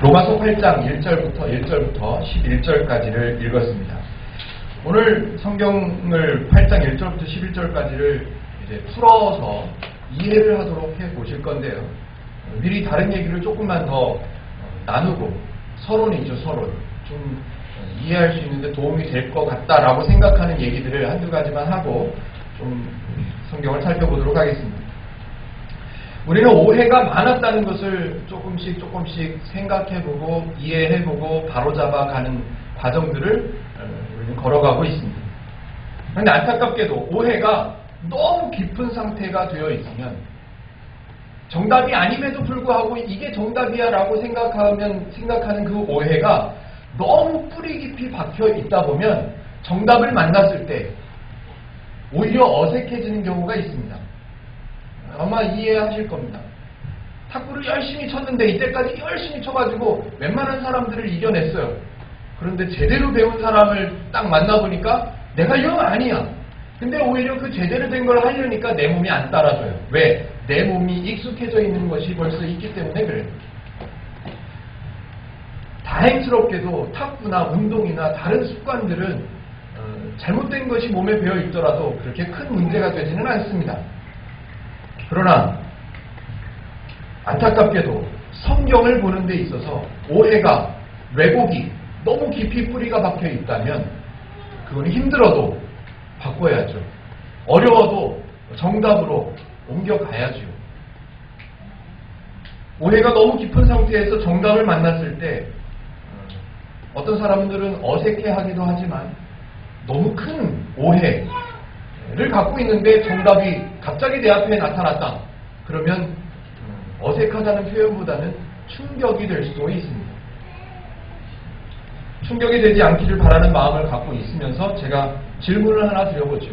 로마서 8장 1절부터 11절까지를 읽었습니다. 오늘 성경을 8장 1절부터 11절까지를 이제 풀어서 이해를 하도록 해 보실 건데요. 미리 다른 얘기를 조금만 더 나누고 서론이죠, 서론. 좀 이해할 수 있는데 도움이 될 것 같다라고 생각하는 얘기들을 한두 가지만 하고 좀 성경을 살펴보도록 하겠습니다. 우리는 오해가 많았다는 것을 조금씩 생각해보고 이해해보고 바로잡아가는 과정들을 우리는 걸어가고 있습니다. 그런데 안타깝게도 오해가 너무 깊은 상태가 되어 있으면 정답이 아님에도 불구하고 이게 정답이야 라고 생각하는 그 오해가 너무 뿌리 깊이 박혀 있다 보면 정답을 만났을 때 오히려 어색해지는 경우가 있습니다. 아마 이해하실 겁니다. 탁구를 열심히 쳤는데 이때까지 열심히 쳐가지고 웬만한 사람들을 이겨냈어요. 그런데 제대로 배운 사람을 딱 만나보니까 내가 영 아니야. 근데 오히려 그 제대로 된 걸 하려니까 내 몸이 안 따라줘요. 왜? 내 몸이 익숙해져 있는 것이 벌써 있기 때문에 그래요. 다행스럽게도 탁구나 운동이나 다른 습관들은 잘못된 것이 몸에 배어 있더라도 그렇게 큰 문제가 되지는 않습니다. 그러나 안타깝게도 성경을 보는 데 있어서 오해가, 왜곡이 너무 깊이 뿌리가 박혀 있다면 그건 힘들어도 바꿔야죠. 어려워도 정답으로 옮겨가야죠. 오해가 너무 깊은 상태에서 정답을 만났을 때 어떤 사람들은 어색해하기도 하지만 너무 큰 오해를 갖고 있는데 정답이 갑자기 내 앞에 나타났다. 그러면 어색하다는 표현보다는 충격이 될 수도 있습니다. 충격이 되지 않기를 바라는 마음을 갖고 있으면서 제가 질문을 하나 드려보죠.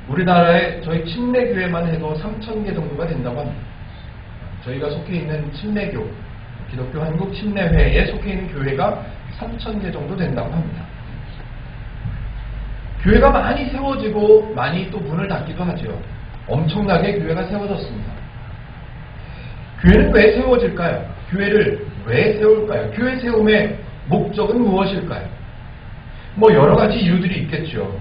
우리나라에 저희 침례교회만 해도 3,000개 정도가 된다고 합니다. 저희가 속해 있는 침례교, 기독교 한국 침례회에 속해 있는 교회가 3,000개 정도 된다고 합니다. 교회가 많이 세워지고 많이 또 문을 닫기도 하죠. 엄청나게 교회가 세워졌습니다. 교회는 왜 세워질까요? 교회를 왜 세울까요? 교회 세움의 목적은 무엇일까요? 여러 가지 이유들이 있겠죠.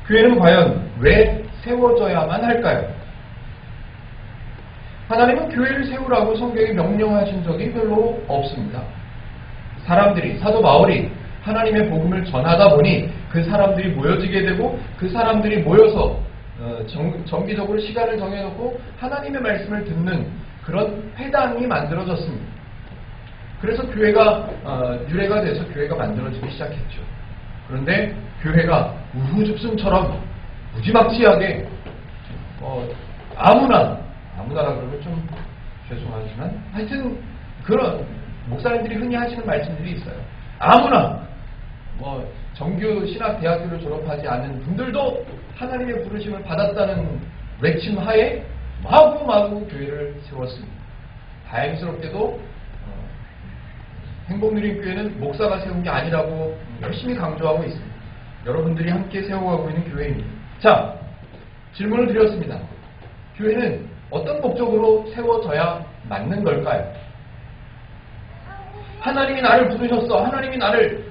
교회는 과연 왜 세워져야만 할까요? 하나님은 교회를 세우라고 성경에 명령하신 적이 별로 없습니다. 사람들이, 사도 바울이 하나님의 복음을 전하다 보니 그 사람들이 모여지게 되고 그 사람들이 모여서 정기적으로 시간을 정해놓고 하나님의 말씀을 듣는 그런 회당이 만들어졌습니다. 그래서 교회가 유래가 돼서 교회가 만들어지기 시작했죠. 그런데 교회가 우후죽순처럼 무지막지하게 아무나라 그러면 좀 죄송하지만 하여튼 그런 목사님들이 흔히 하시는 말씀들이 있어요. 아무나 정규 신학대학교를 졸업하지 않은 분들도 하나님의 부르심을 받았다는 외침 하에 마구마구 교회를 세웠습니다. 다행스럽게도 행복누린교회는 목사가 세운 게 아니라고 열심히 강조하고 있습니다. 여러분들이 함께 세워가고 있는 교회입니다. 자, 질문을 드렸습니다. 교회는 어떤 목적으로 세워져야 맞는 걸까요? 하나님이 나를 부르셨어. 하나님이 나를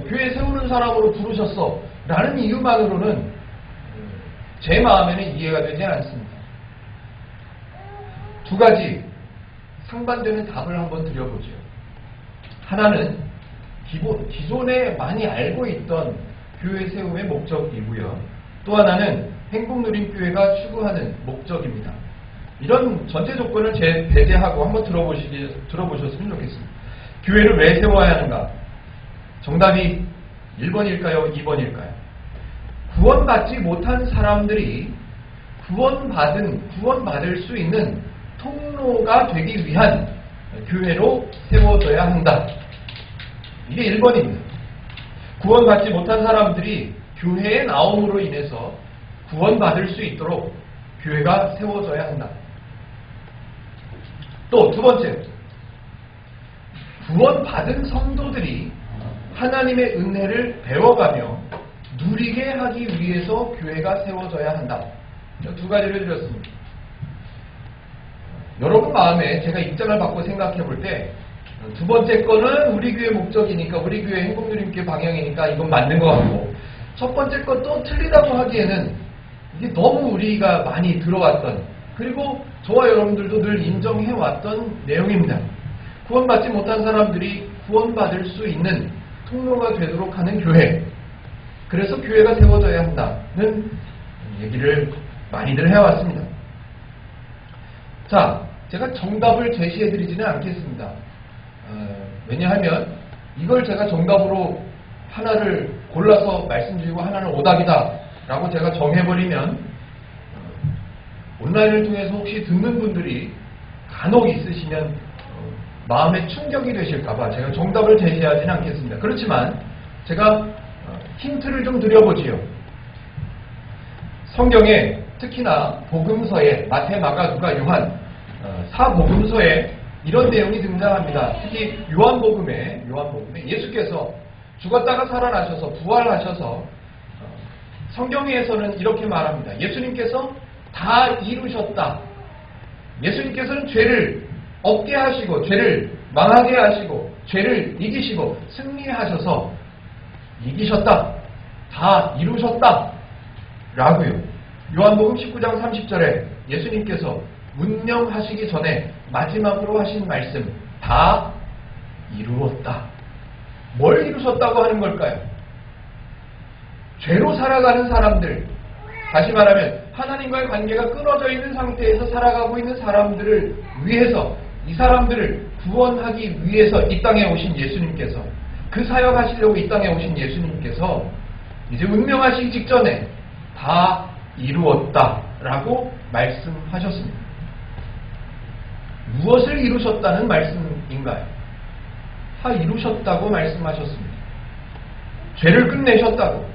교회 세우는 사람으로 부르셨어. 라는 이유만으로는 제 마음에는 이해가 되지 않습니다. 두 가지 상반되는 답을 한번 드려보죠. 하나는 기존에 많이 알고 있던 교회 세움의 목적이고요. 또 하나는 행복누린교회가 추구하는 목적입니다. 이런 전제 조건을 배제하고 한번 들어보셨으면 좋겠습니다. 교회를 왜 세워야 하는가? 정답이 1번일까요? 2번일까요? 구원받지 못한 사람들이 구원받을 수 있는 통로가 되기 위한 교회로 세워져야 한다. 이게 1번입니다. 구원받지 못한 사람들이 교회에 나옴으로 인해서 구원받을 수 있도록 교회가 세워져야 한다. 또 두 번째, 구원받은 성도들이 하나님의 은혜를 배워가며 누리게 하기 위해서 교회가 세워져야 한다. 두 가지를 드렸습니다. 여러분 마음에 제가 입장을 바꿔 생각해 볼 때 두 번째 거는 우리 교회 목적이니까, 우리 교회 행복누림교회 방향이니까 이건 맞는 것 같고, 첫 번째 것도 틀리다고 하기에는 이게 너무 우리가 많이 들어왔던, 그리고 저와 여러분들도 늘 인정해왔던 내용입니다. 구원받지 못한 사람들이 구원받을 수 있는 통로가 되도록 하는 교회, 그래서 교회가 세워져야 한다는 얘기를 많이들 해왔습니다. 자, 제가 정답을 제시해드리지는 않겠습니다. 왜냐하면 이걸 제가 정답으로 하나를 골라서 말씀드리고 하나는 오답이다 라고 제가 정해버리면 온라인을 통해서 혹시 듣는 분들이 간혹 있으시면 마음에 충격이 되실까봐 제가 정답을 제시하지는 않겠습니다. 그렇지만 제가 힌트를 좀 드려보지요. 성경에 특히나 복음서에 마태, 마가, 누가, 요한 사복음서에 이런 내용이 등장합니다. 특히 요한복음에 예수께서 죽었다가 살아나셔서 부활하셔서 성경에서는 이렇게 말합니다. 예수님께서 다 이루셨다. 예수님께서는 죄를 없게 하시고 죄를 망하게 하시고 죄를 이기시고 승리하셔서 이기셨다. 다 이루셨다. 라고요. 요한복음 19장 30절에 예수님께서 문명하시기 전에 마지막으로 하신 말씀, 다 이루었다. 뭘 이루셨다고 하는 걸까요? 죄로 살아가는 사람들, 다시 말하면 하나님과의 관계가 끊어져 있는 상태에서 살아가고 있는 사람들을 위해서, 이 사람들을 구원하기 위해서 이 땅에 오신 예수님께서, 그 사역하시려고 이 땅에 오신 예수님께서 이제 운명하시기 직전에 다 이루었다라고 말씀하셨습니다. 무엇을 이루셨다는 말씀인가요? 다 이루셨다고 말씀하셨습니다. 죄를 끝내셨다고.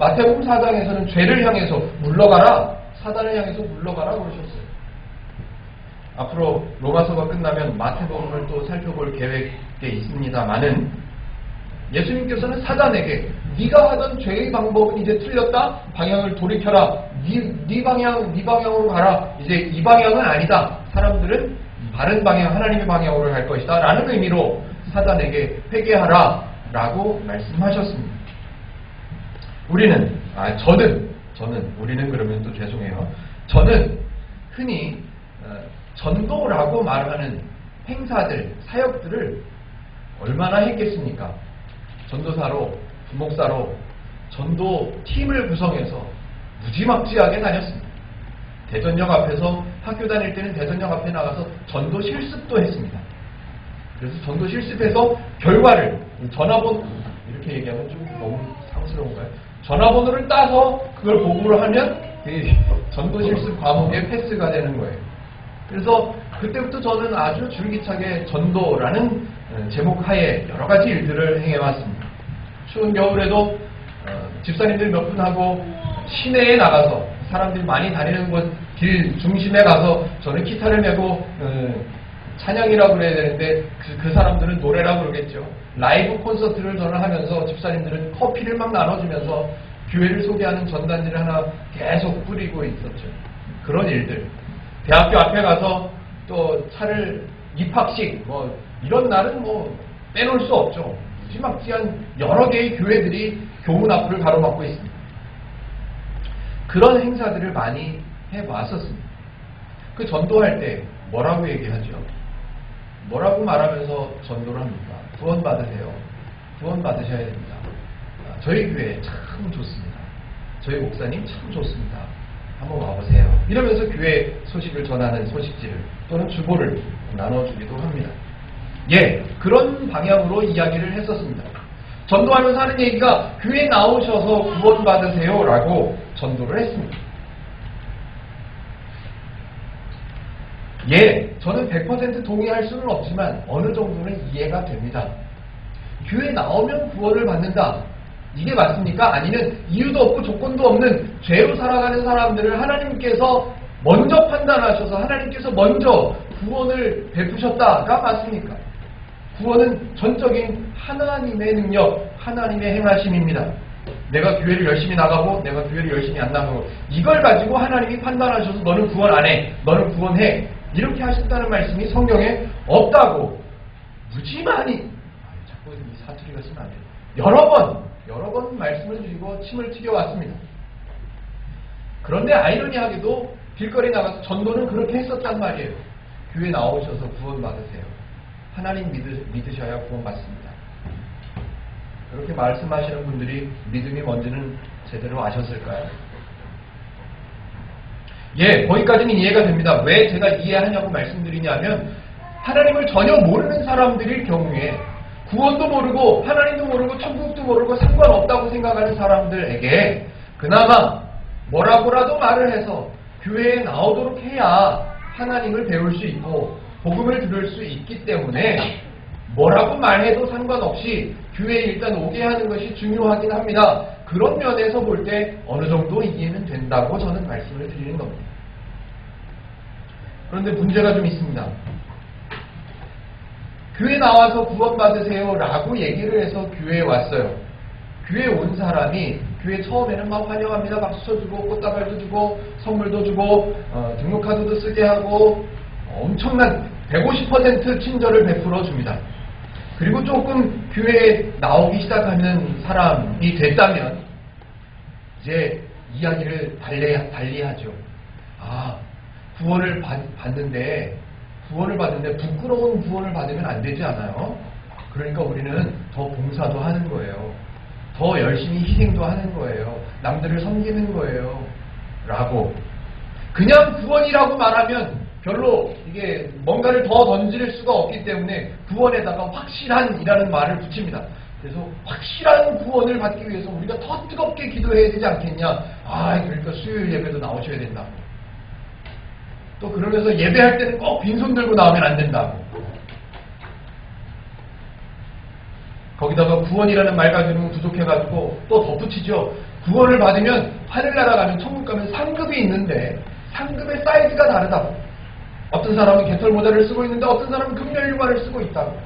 마태복음 4장에서는 죄를 향해서 물러가라, 사단을 향해서 물러가라 그러셨어요. 앞으로 로마서가 끝나면 마태복음을 또 살펴볼 계획에 있습니다만은 예수님께서는 사단에게 네가 하던 죄의 방법은 이제 틀렸다. 방향을 돌이켜라. 네 방향으로 가라. 이제 이 방향은 아니다. 사람들은 바른 방향, 하나님의 방향으로 갈 것이다. 라는 의미로 사단에게 회개하라. 라고 말씀하셨습니다. 우리는 그러면 또 죄송해요. 저는 흔히 전도라고 말하는 행사들, 사역들을 얼마나 했겠습니까? 전도사로, 부목사로 전도 팀을 구성해서 무지막지하게 다녔습니다. 대전역 앞에서 학교 다닐 때는 대전역 앞에 나가서 전도 실습도 했습니다. 그래서 전도 실습해서 결과를 전화번호, 이렇게 얘기하면 좀 너무 상스러운가요? 전화번호를 따서 그걸 보고를 하면 전도 실습 과목에 패스가 되는 거예요. 그래서 그때부터 저는 아주 줄기차게 전도라는 제목 하에 여러 가지 일들을 행해왔습니다. 추운 겨울에도 집사님들 몇 분하고 시내에 나가서 사람들이 많이 다니는 곳 길 중심에 가서 저는 기타를 메고 찬양이라고 그래야 되는데 그 사람들은 노래라고 그러겠죠. 라이브 콘서트를 저는 하면서 집사님들은 커피를 막 나눠주면서 교회를 소개하는 전단지를 하나 계속 뿌리고 있었죠. 그런 일들. 대학교 앞에 가서 또 차를 입학식 이런 날은 빼놓을 수 없죠. 무지막지한 여러 개의 교회들이 교문 앞을 가로막고 있습니다. 그런 행사들을 많이 해왔었습니다. 그 전도할 때 뭐라고 얘기하죠? 뭐라고 말하면서 전도를 합니까? 구원 받으세요. 구원 받으셔야 됩니다. 저희 교회 참 좋습니다. 저희 목사님 참 좋습니다. 한번 와보세요. 이러면서 교회 소식을 전하는 소식지를 또는 주보를 나눠주기도 합니다. 그런 방향으로 이야기를 했었습니다. 전도하면서 하는 얘기가 교회에 나오셔서 구원 받으세요 라고 전도를 했습니다. 저는 100% 동의할 수는 없지만 어느 정도는 이해가 됩니다. 교회에 나오면 구원을 받는다. 이게 맞습니까? 아니면 이유도 없고 조건도 없는 죄로 살아가는 사람들을 하나님께서 먼저 판단하셔서 하나님께서 먼저 구원을 베푸셨다가 맞습니까? 구원은 전적인 하나님의 능력, 하나님의 행하심입니다. 내가 교회를 열심히 나가고 내가 교회를 열심히 안 나가고 이걸 가지고 하나님이 판단하셔서 너는 구원 안 해, 너는 구원해 이렇게 하신다는 말씀이 성경에 없다고 무지만이, 자꾸 이 사투리가 쓰면 안 돼요. 여러 번 말씀을 드리고 침을 튀겨왔습니다. 그런데 아이러니하게도 길거리 나가서 전도는 그렇게 했었단 말이에요. 교회 나오셔서 구원 받으세요. 하나님 믿으셔야 구원 받습니다. 그렇게 말씀하시는 분들이 믿음이 뭔지는 제대로 아셨을까요? 예, 거기까지는 이해가 됩니다. 왜 제가 이해하냐고 말씀드리냐면 하나님을 전혀 모르는 사람들일 경우에 구원도 모르고 하나님도 모르고 천국도 모르고 상관없다고 생각하는 사람들에게 그나마 뭐라고라도 말을 해서 교회에 나오도록 해야 하나님을 배울 수 있고 복음을 들을 수 있기 때문에 뭐라고 말해도 상관없이 교회에 일단 오게 하는 것이 중요하긴 합니다. 그런 면에서 볼 때 어느 정도 이해는 된다고 저는 말씀을 드리는 겁니다. 그런데 문제가 좀 있습니다. 교회 나와서 구원받으세요 라고 얘기를 해서 교회에 왔어요. 교회에 온 사람이 교회 처음에는 막 환영합니다. 박수 쳐주고 꽃다발도 주고 선물도 주고 등록카드도 쓰게 하고 엄청난 150% 친절을 베풀어 줍니다. 그리고 조금 교회에 나오기 시작하는 사람이 됐다면 이제 이야기를 달리하죠. 아, 구원을 받는데 부끄러운 구원을 받으면 안 되지 않아요? 그러니까 우리는 더 봉사도 하는 거예요. 더 열심히 희생도 하는 거예요. 남들을 섬기는 거예요. 라고. 그냥 구원이라고 말하면 별로 이게 뭔가를 더 던질 수가 없기 때문에 구원에다가 확실한이라는 말을 붙입니다. 그래서 확실한 구원을 받기 위해서 우리가 더 뜨겁게 기도해야 되지 않겠냐. 그러니까 수요일 예배도 나오셔야 된다고. 또 그러면서 예배할 때는 꼭 빈손 들고 나오면 안 된다고. 거기다가 구원이라는 말 가지고는 부족해가지고 또 덧붙이죠. 구원을 받으면 하늘나라 가면 천국 가면 상급이 있는데 상급의 사이즈가 다르다고. 어떤 사람은 개털 모자를 쓰고 있는데 어떤 사람은 금면류관을 쓰고 있다고.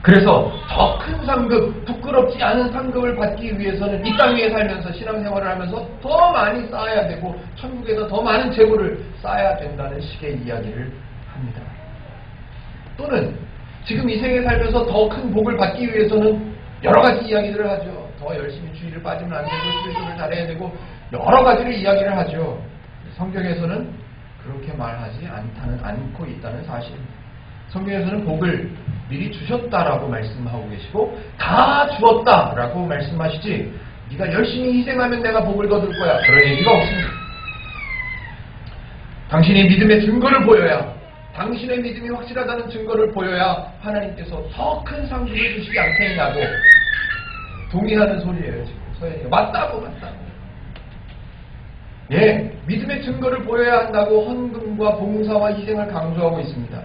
그래서 더 큰 상급, 부끄럽지 않은 상급을 받기 위해서는 이 땅 위에 살면서 신앙생활을 하면서 더 많이 쌓아야 되고 천국에서 더 많은 재물을 쌓아야 된다는 식의 이야기를 합니다. 또는 지금 이 생에 살면서 더 큰 복을 받기 위해서는 여러 가지 이야기들을 하죠. 더 열심히 주의를 빠지면 안 되고 수리수를 잘해야 되고 여러 가지를 이야기를 하죠. 성경에서는 그렇게 말하지 않고 있다는 사실입니다. 성경에서는 복을 미리 주셨다라고 말씀하고 계시고 다 주었다라고 말씀하시지 네가 열심히 희생하면 내가 복을 거둘 거야. 그런 얘기가 없습니다. 당신이 믿음의 증거를 보여야 당신의 믿음이 확실하다는 증거를 보여야 하나님께서 더 큰 상급을 주시지 않겠냐고 동의하는 소리예요. 지금 서연이가 맞다고. 예, 믿음의 증거를 보여야 한다고 헌금과 봉사와 희생을 강조하고 있습니다.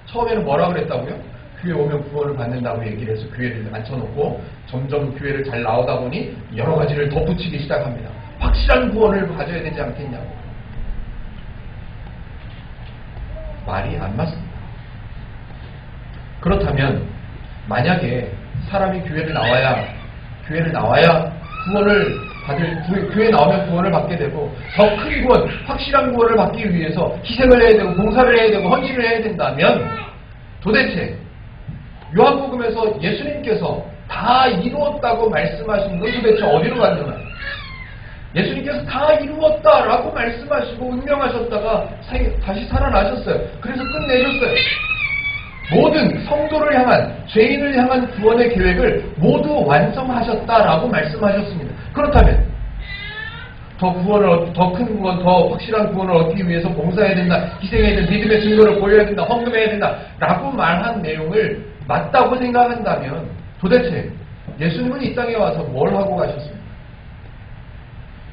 처음에는 뭐라고 그랬다고요? 교회 오면 구원을 받는다고 얘기를 해서 교회를 앉혀놓고 점점 교회를 잘 나오다 보니 여러 가지를 덧붙이기 시작합니다. 확실한 구원을 가져야 되지 않겠냐고. 말이 안 맞습니다. 그렇다면 만약에 사람이 교회를 나와야 교회에 나오면 구원을 받게 되고 더 큰 구원, 확실한 구원을 받기 위해서 희생을 해야 되고 봉사를 해야 되고 헌신을 해야 된다면 도대체 요한복음에서 예수님께서 다 이루었다고 말씀하신 건 도대체 어디로 갔느냐? 예수님께서 다 이루었다라고 말씀하시고 운명하셨다가 다시 살아나셨어요. 그래서 끝내셨어요. 모든 성도를 향한, 죄인을 향한 구원의 계획을 모두 완성하셨다라고 말씀하셨습니다. 그렇다면 더 큰 구원, 더 확실한 구원을 얻기 위해서 봉사해야 된다, 희생해야 된다, 믿음의 증거를 보여야 된다, 헌금해야 된다 라고 말한 내용을 맞다고 생각한다면 도대체 예수님은 이 땅에 와서 뭘 하고 가셨습니까?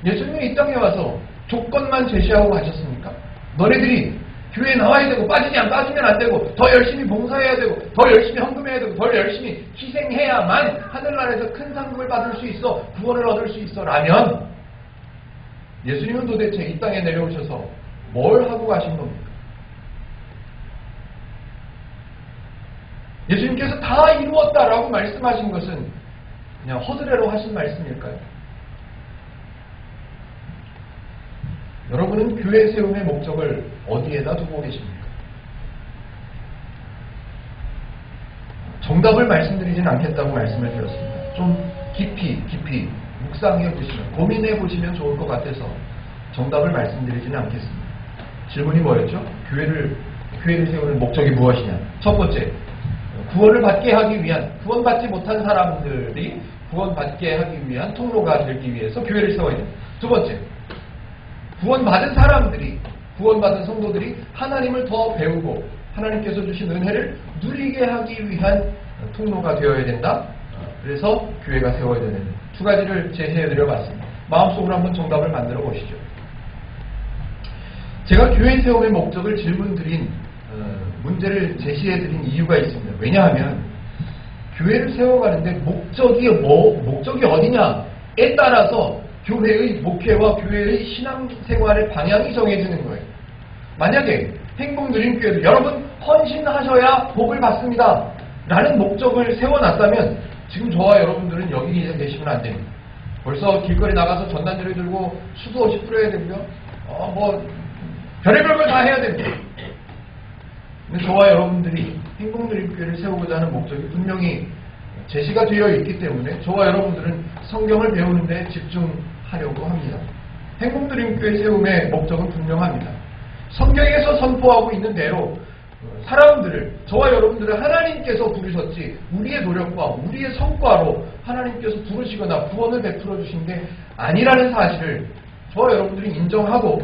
예수님은 이 땅에 와서 조건만 제시하고 가셨습니까? 너네들이 교회에 나와야 되고 빠지면 안 되고 더 열심히 봉사해야 되고 더 열심히 헌금해야 되고 더 열심히 희생해야만 하늘나라에서 큰 상급을 받을 수 있어, 구원을 얻을 수 있어 라면 예수님은 도대체 이 땅에 내려오셔서 뭘 하고 가신 겁니까? 예수님께서 다 이루었다라고 말씀하신 것은 그냥 허드레로 하신 말씀일까요? 여러분은 교회 세움의 목적을 어디에다 두고 계십니까? 정답을 말씀드리진 않겠다고 말씀을 드렸습니다. 좀 깊이 묵상해 보시면, 고민해 보시면 좋을 것 같아서 정답을 말씀드리지는 않겠습니다. 질문이 뭐였죠? 교회를 세우는 목적이 무엇이냐? 첫 번째, 구원을 받게 하기 위한, 구원받지 못한 사람들이 구원받게 하기 위한 통로가 되기 위해서 교회를 세워야 됩니다. 두 번째, 구원받은 사람들이, 구원받은 성도들이 하나님을 더 배우고 하나님께서 주신 은혜를 누리게 하기 위한 통로가 되어야 된다. 그래서 교회가 세워야 되는 두 가지를 제시해드려 봤습니다. 마음속으로 한번 정답을 만들어 보시죠. 제가 교회 세움의 목적을 질문드린, 문제를 제시해드린 이유가 있습니다. 왜냐하면 교회를 세워가는데 목적이 어디냐에 따라서 교회의 목회와 교회의 신앙생활의 방향이 정해지는 거예요. 만약에 행복누림교회도 여러분 헌신하셔야 복을 받습니다 라는 목적을 세워놨다면 지금 저와 여러분들은 여기 계시면 안 됩니다. 벌써 길거리 나가서 전단지를 들고 수도 없이 뿌려야 되고요. 별의별 걸 다 해야 됩니다. 근데 저와 여러분들이 행복누림교회를 세우고자 하는 목적이 분명히 제시가 되어 있기 때문에 저와 여러분들은 성경을 배우는 데 집중하려고 합니다. 행복누림교회 세움의 목적은 분명합니다. 성경에서 선포하고 있는 대로 사람들을, 저와 여러분들을 하나님께서 부르셨지 우리의 노력과 우리의 성과로 하나님께서 부르시거나 구원을 베풀어 주신 게 아니라는 사실을 저와 여러분들이 인정하고,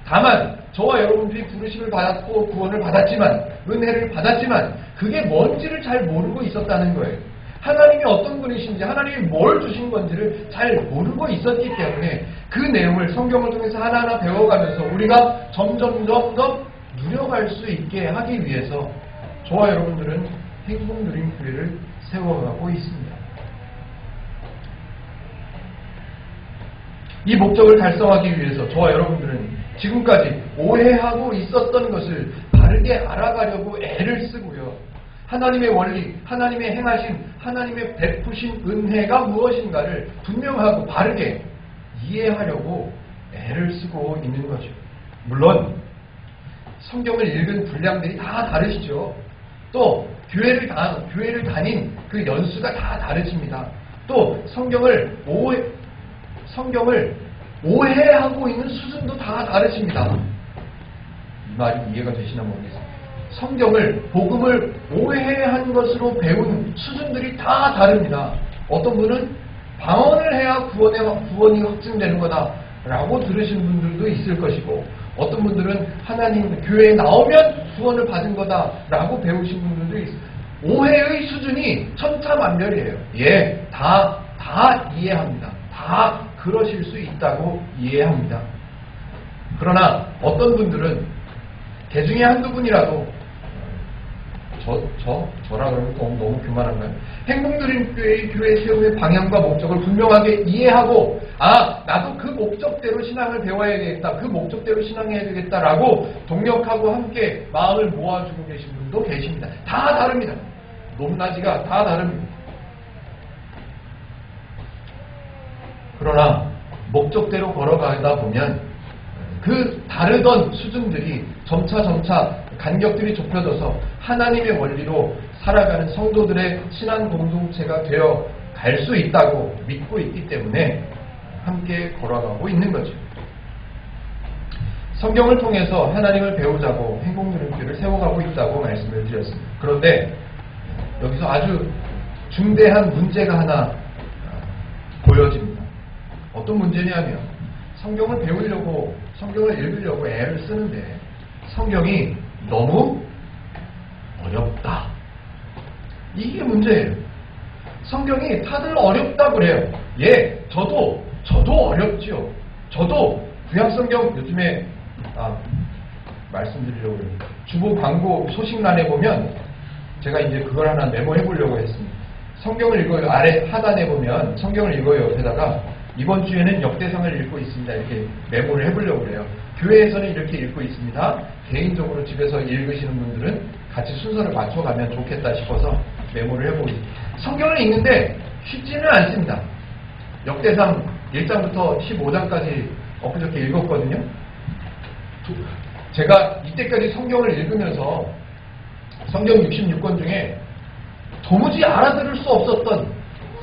다만 저와 여러분들이 부르심을 받았고 구원을 받았지만, 은혜를 받았지만 그게 뭔지를 잘 모르고 있었다는 거예요. 하나님이 어떤 분이신지, 하나님이 뭘 주신 건지를 잘 모르고 있었기 때문에 그 내용을 성경을 통해서 하나하나 배워가면서 우리가 점점 누려갈 수 있게 하기 위해서 저와 여러분들은 행복누림교회를 세워가고 있습니다. 이 목적을 달성하기 위해서 저와 여러분들은 지금까지 오해하고 있었던 것을 바르게 알아가려고 애를 쓰고요. 하나님의 원리, 하나님의 행하신, 하나님의 베푸신 은혜가 무엇인가를 분명하고 바르게 이해하려고 애를 쓰고 있는 거죠. 물론 성경을 읽은 분량들이 다 다르시죠. 또 교회를 다닌 그 연수가 다 다르십니다. 또 성경을 오해하고 있는 수준도 다 다르십니다. 이 말이 이해가 되시나 모르겠습니다. 복음을 오해한 것으로 배운 수준들이 다 다릅니다. 어떤 분은 방언을 해야 구원이 확증되는 거다라고 들으신 분들도 있을 것이고, 어떤 분들은 하나님 교회에 나오면 구원을 받은 거다라고 배우신 분들도 있어요. 오해의 수준이 천차만별이에요. 다 이해합니다. 다 그러실 수 있다고 이해합니다. 그러나 어떤 분들은 개 중에 한두 분이라도 저라 그러면 너무 교만한가요? 행복누림교회의 교회 세움의 방향과 목적을 분명하게 이해하고, 나도 그 목적대로 신앙을 배워야 되겠다, 그 목적대로 신앙해야 되겠다라고 동력하고 함께 마음을 모아주고 계신 분도 계십니다. 다 다릅니다. 높낮이가 다 다릅니다. 그러나 목적대로 걸어가다 보면 그 다르던 수준들이 점차 간격들이 좁혀져서 하나님의 원리로 살아가는 성도들의 신앙 공동체가 되어 갈 수 있다고 믿고 있기 때문에 함께 걸어가고 있는 거죠. 성경을 통해서 하나님을 배우자고 행복누림교회를 세워가고 있다고 말씀을 드렸습니다. 그런데 여기서 아주 중대한 문제가 하나 보여집니다. 어떤 문제냐면 성경을 배우려고, 성경을 읽으려고 애를 쓰는데 성경이 너무 어렵다. 이게 문제예요. 성경이 다들 어렵다고 그래요. 저도 어렵지요. 저도 구약성경 요즘에 말씀드리려고 해요. 주보 광고 소식란에 보면 제가 이제 그걸 하나 메모해 보려고 했습니다. 성경을 읽어요. 아래 하단에 보면 성경을 읽어요. 옆에다가 이번 주에는 역대상을 읽고 있습니다. 이렇게 메모를 해보려고 그래요. 교회에서는 이렇게 읽고 있습니다. 개인적으로 집에서 읽으시는 분들은 같이 순서를 맞춰가면 좋겠다 싶어서 메모를 해보겠습니다. 성경을 읽는데 쉽지는 않습니다. 역대상 1장부터 15장까지 엊그저께 읽었거든요. 제가 이때까지 성경을 읽으면서 성경 66권 중에 도무지 알아들을 수 없었던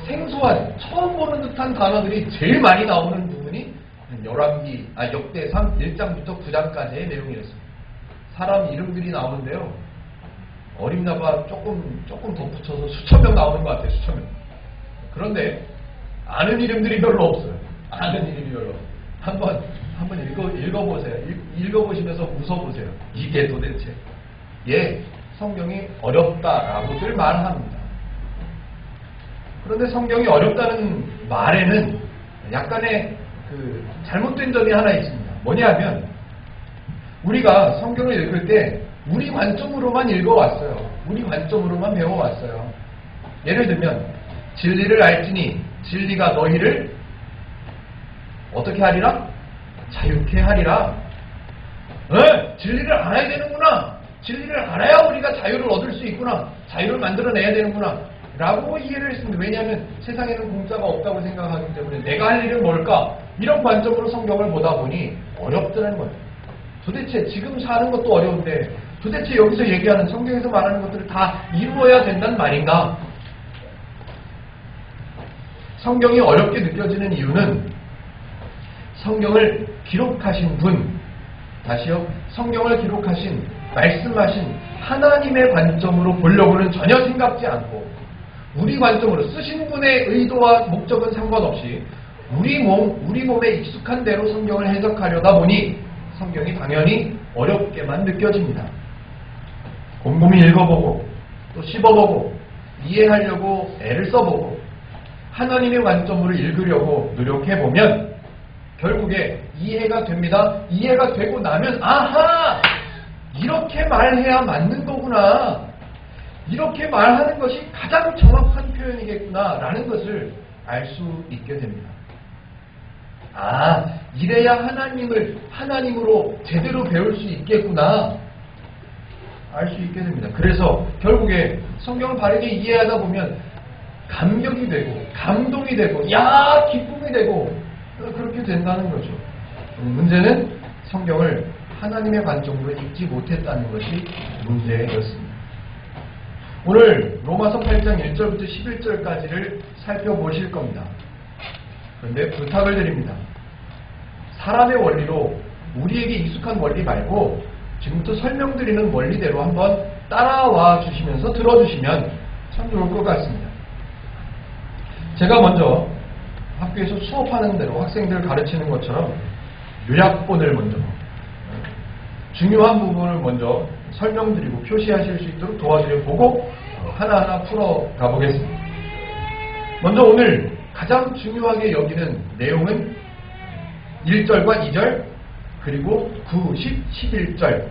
생소한 처음 보는 듯한 단어들이 제일 많이 나오는 부분이 역대상 1장부터 9장까지의 내용이었습니다. 사람 이름들이 나오는데요. 어림나봐 조금 덧붙여서 수천 명 나오는 것 같아요. 수천 명. 그런데 아는 이름들이 별로 없어요. 아는 이름이 별로 없어요. 한번 읽어보세요. 읽어보시면서 웃어보세요. 이게 도대체 성경이 어렵다라고들 말합니다. 그런데 성경이 어렵다는 말에는 약간의 잘못된 점이 하나 있습니다. 뭐냐면 우리가 성경을 읽을 때 우리 관점으로만 읽어왔어요. 우리 관점으로만 배워왔어요. 예를 들면 진리를 알지니 진리가 너희를 어떻게 하리라? 자유케 하리라. 진리를 알아야 되는구나. 진리를 알아야 우리가 자유를 얻을 수 있구나. 자유를 만들어내야 되는구나. 라고 이해를 했습니다. 왜냐하면 세상에는 공짜가 없다고 생각하기 때문에 내가 할 일은 뭘까? 이런 관점으로 성경을 보다 보니 어렵다는 거예요. 도대체 지금 사는 것도 어려운데 도대체 여기서 얘기하는 성경에서 말하는 것들을 다 이루어야 된다는 말인가? 성경이 어렵게 느껴지는 이유는 성경을 기록하신 분, 다시요, 성경을 기록하신, 말씀하신 하나님의 관점으로 보려고는 전혀 생각지 않고 우리 관점으로 쓰신 분의 의도와 목적은 상관없이 우리 몸에 익숙한 대로 성경을 해석하려다 보니 성경이 당연히 어렵게만 느껴집니다. 곰곰이 읽어보고 또 씹어보고 이해하려고 애를 써보고 하나님의 관점으로 읽으려고 노력해보면 결국에 이해가 됩니다. 이해가 되고 나면 아하! 이렇게 말해야 맞는 거구나. 이렇게 말하는 것이 가장 정확한 표현이겠구나 라는 것을 알 수 있게 됩니다. 이래야 하나님으로 제대로 배울 수 있겠구나. 알 수 있게 됩니다. 그래서 결국에 성경을 바르게 이해하다 보면 감격이 되고 감동이 되고 기쁨이 되고 그렇게 된다는 거죠. 문제는 성경을 하나님의 관점으로 읽지 못했다는 것이 문제였습니다. 오늘 로마서 8장 1절부터 11절까지를 살펴보실 겁니다. 그런데 부탁을 드립니다. 사람의 원리로 우리에게 익숙한 원리 말고 지금부터 설명드리는 원리대로 한번 따라와 주시면서 들어주시면 참 좋을 것 같습니다. 제가 먼저 학교에서 수업하는 대로 학생들 가르치는 것처럼 요약본을 먼저 중요한 부분을 먼저 설명드리고 표시하실 수 있도록 도와드려 보고 하나하나 풀어 가보겠습니다. 먼저 오늘 가장 중요하게 여기는 내용은 1절과 2절 그리고 9, 10, 11절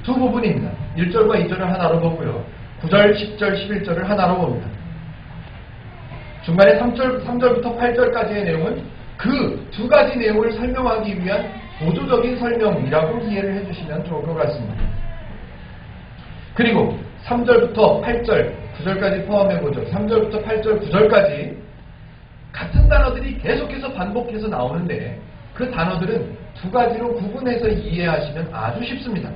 두 부분입니다. 1절과 2절을 하나로 보고요. 9절, 10절, 11절을 하나로 봅니다. 중간에 3절부터 8절까지의 내용은 그 두 가지 내용을 설명하기 위한 보조적인 설명이라고 이해를 해주시면 좋을 것 같습니다. 그리고 3절부터 8절, 9절까지 포함해보죠. 3절부터 8절, 9절까지 같은 단어들이 계속해서 반복해서 나오는데 그 단어들은 두 가지로 구분해서 이해하시면 아주 쉽습니다.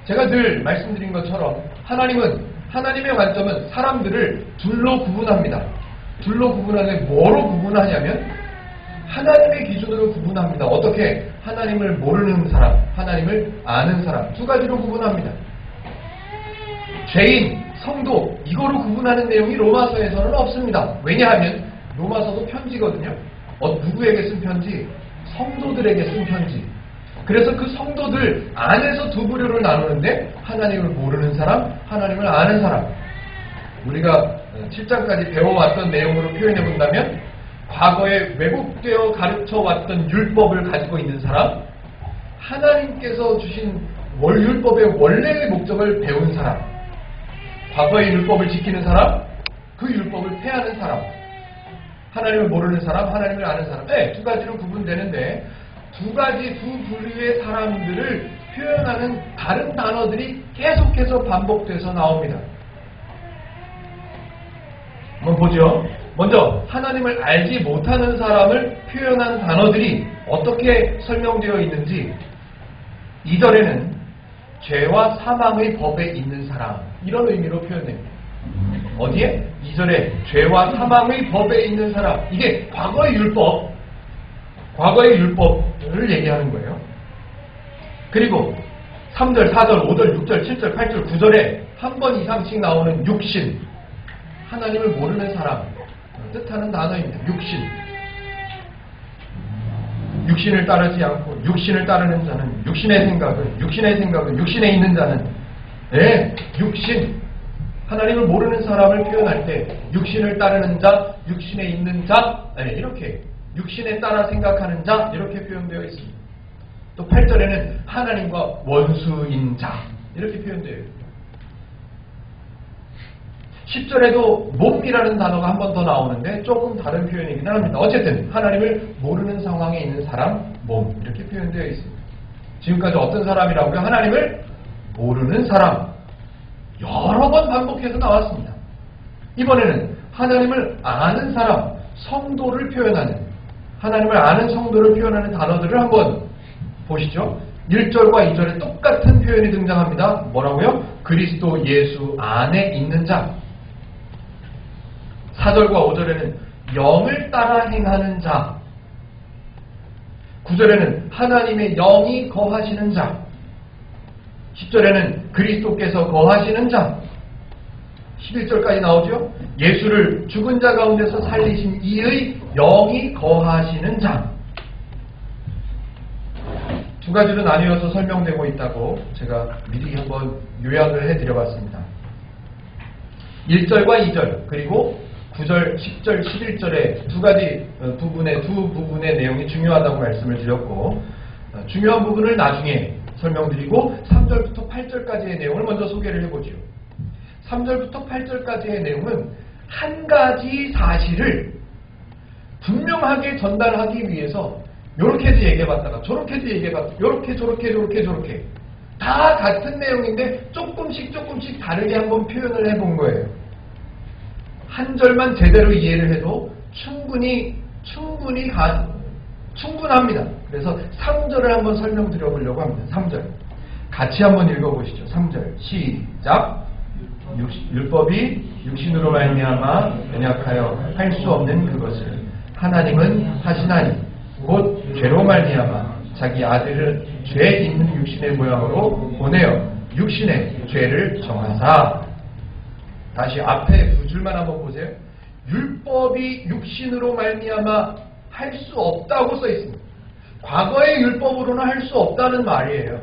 제가 늘 말씀드린 것처럼 하나님의 관점은 사람들을 둘로 구분합니다. 둘로 구분하는데 뭐로 구분하냐면 하나님의 기준으로 구분합니다. 어떻게? 하나님을 모르는 사람, 하나님을 아는 사람 두 가지로 구분합니다. 죄인, 성도 이거로 구분하는 내용이 로마서에서는 없습니다. 왜냐하면 로마서도 편지거든요. 누구에게 쓴 편지? 성도들에게 쓴 편지. 그래서 그 성도들 안에서 두 부류를 나누는데 하나님을 모르는 사람, 하나님을 아는 사람. 우리가 7장까지 배워왔던 내용으로 표현해 본다면 과거에 왜곡되어 가르쳐왔던 율법을 가지고 있는 사람, 하나님께서 주신 율법의 원래의 목적을 배운 사람, 과거의 율법을 지키는 사람, 그 율법을 폐하는 사람, 하나님을 모르는 사람, 하나님을 아는 사람. 두 가지로 구분되는데 두 부류의 사람들을 표현하는 다른 단어들이 계속해서 반복돼서 나옵니다. 한번 보죠. 먼저 하나님을 알지 못하는 사람을 표현한 단어들이 어떻게 설명되어 있는지 2절에는 죄와 사망의 법에 있는 사람, 이런 의미로 표현됩니다. 어디에? 2절에 죄와 사망의 법에 있는 사람. 이게 과거의 율법을 얘기하는 거예요. 그리고 3절, 4절, 5절, 6절, 7절, 8절, 9절에 한 번 이상씩 나오는 육신, 하나님을 모르는 사람 뜻하는 단어입니다. 육신을 따르지 않고 육신을 따르는 자는 육신의 생각은 육신에 있는 자는 육신, 하나님을 모르는 사람을 표현할 때 육신을 따르는 자, 육신에 있는 자, 이렇게 육신에 따라 생각하는 자, 이렇게 표현되어 있습니다. 또 8절에는 하나님과 원수인 자, 이렇게 표현되어 있습니다. 10절에도 몸이라는 단어가 한 번 더 나오는데 조금 다른 표현이긴 합니다. 어쨌든 하나님을 모르는 상황에 있는 사람, 몸, 이렇게 표현되어 있습니다. 지금까지 어떤 사람이라고요? 하나님을 모르는 사람, 여러 번 반복해서 나왔습니다. 이번에는 하나님을 아는 사람, 성도를 표현하는, 하나님을 아는 성도를 표현하는 단어들을 한번 보시죠. 1절과 2절에 똑같은 표현이 등장합니다. 뭐라고요? 그리스도 예수 안에 있는 자. 4절과 5절에는 영을 따라 행하는 자. 9절에는 하나님의 영이 거하시는 자. 10절에는 그리스도께서 거하시는 자. 11절까지 나오죠. 예수를 죽은 자 가운데서 살리신 이의 영이 거하시는 자. 두 가지로 나뉘어서 설명되고 있다고 제가 미리 한번 요약을 해드려봤습니다. 1절과 2절 그리고 9절, 10절, 11절의 두 부분의 내용이 중요하다고 말씀을 드렸고, 중요한 부분을 나중에 설명드리고 3절부터 8절까지의 내용을 먼저 소개를 해보죠. 3절부터 8절까지의 내용은 한 가지 사실을 분명하게 전달하기 위해서 요렇게도 얘기해봤다가 저렇게도 얘기해봤다가 요렇게 저렇게 다 같은 내용인데 조금씩 다르게 한번 표현을 해본 거예요. 한 절만 제대로 이해를 해도 충분합니다. 그래서 3절을 한번 설명드려보려고 합니다. 3절 같이 한번 읽어보시죠. 3절 시작. 율법이 육신으로 말미암아 연약하여 할 수 없는 그것을 하나님은 하시나니 곧 죄로 말미암아 자기 아들을 죄 있는 육신의 모양으로 보내어 육신의 죄를 정하사. 다시 앞에 두 줄만 한번 보세요. 율법이 육신으로 말미암아 할 수 없다고 써 있습니다. 과거의 율법으로는 할 수 없다는 말이에요.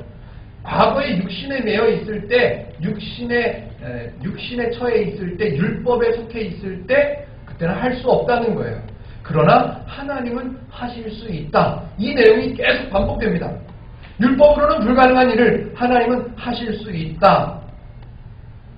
과거에 육신에 매여 있을 때, 육신에 처해 있을 때, 율법에 속해 있을 때 그때는 할 수 없다는 거예요. 그러나 하나님은 하실 수 있다. 이 내용이 계속 반복됩니다. 율법으로는 불가능한 일을 하나님은 하실 수 있다.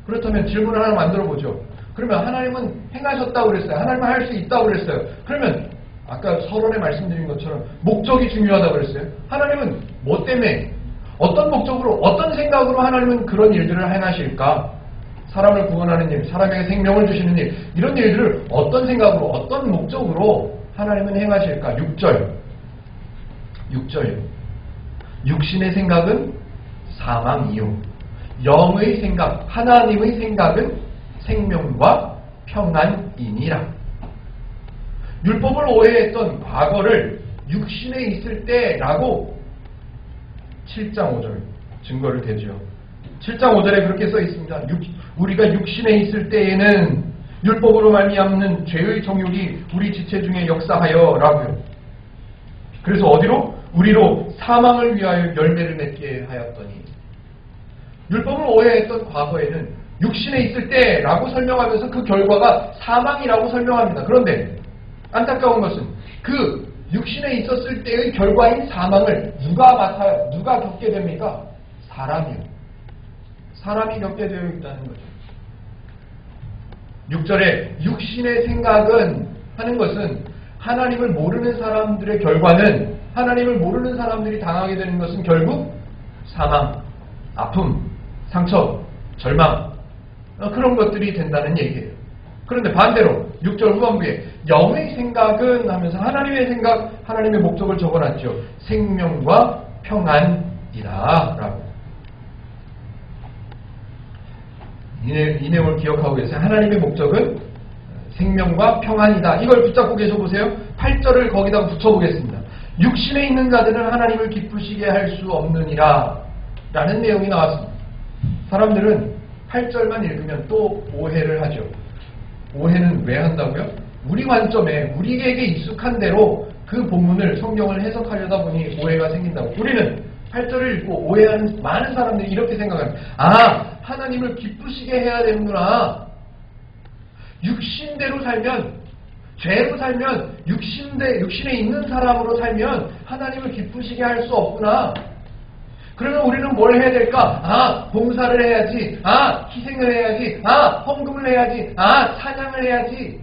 그렇다면 질문을 하나 만들어 보죠. 그러면 하나님은 행하셨다고 그랬어요. 하나님은 할 수 있다고 그랬어요. 그러면 아까 서론에 말씀드린 것처럼 목적이 중요하다고 그랬어요. 하나님은 뭐 때문에, 어떤 목적으로, 어떤 생각으로 하나님은 그런 일들을 행하실까? 사람을 구원하는 일, 사람에게 생명을 주시는 일, 이런 일들을 어떤 생각으로, 어떤 목적으로 하나님은 행하실까? 6절. 육신의 생각은 사망이요. 영의 생각, 하나님의 생각은 생명과 평안이니라. 율법을 오해했던 과거를 육신에 있을 때라고 7장 5절 증거를 대죠. 7장 5절에 그렇게 써 있습니다. 우리가 육신에 있을 때에는 율법으로 말미암는 죄의 정욕이 우리 지체 중에 역사하여 라고요. 그래서 어디로? 우리로 사망을 위하여 열매를 맺게 하였더니. 율법을 오해했던 과거에는 육신에 있을 때라고 설명하면서 그 결과가 사망이라고 설명합니다. 그런데 안타까운 것은 그 육신에 있었을 때의 결과인 사망을 누가 맡아요? 누가 겪게 됩니까? 사람이요. 사람이 겪게 되어 있다는 거죠. 6절에 육신의 생각은 하는 것은 하나님을 모르는 사람들의 결과는, 하나님을 모르는 사람들이 당하게 되는 것은 결국 사망, 아픔, 상처, 절망, 그런 것들이 된다는 얘기예요. 그런데 반대로 6절 후반부에 영의 생각은 하면서 하나님의 생각, 하나님의 목적을 적어놨죠. 생명과 평안이다 라고. 이 내용을 기억하고 계세요. 하나님의 목적은 생명과 평안이다. 이걸 붙잡고 계셔보세요. 8절을 거기다 붙여보겠습니다. 육신에 있는 자들은 하나님을 기쁘시게 할 수 없느니라 라는 내용이 나왔습니다. 사람들은 8절만 읽으면 또 오해를 하죠. 오해는 왜 한다고요? 우리 관점에 우리에게 익숙한 대로 그 본문을 성경을 해석하려다 보니 오해가 생긴다고. 우리는 8절을 읽고 오해하는 많은 사람들이 이렇게 생각합니다. 아, 하나님을 기쁘시게 해야 되는구나. 육신대로 살면, 죄로 살면, 육신에 있는 사람으로 살면 하나님을 기쁘시게 할 수 없구나. 그러면 우리는 뭘 해야 될까? 아, 봉사를 해야지. 아, 희생을 해야지. 아, 헌금을 해야지. 아, 찬양을 해야지.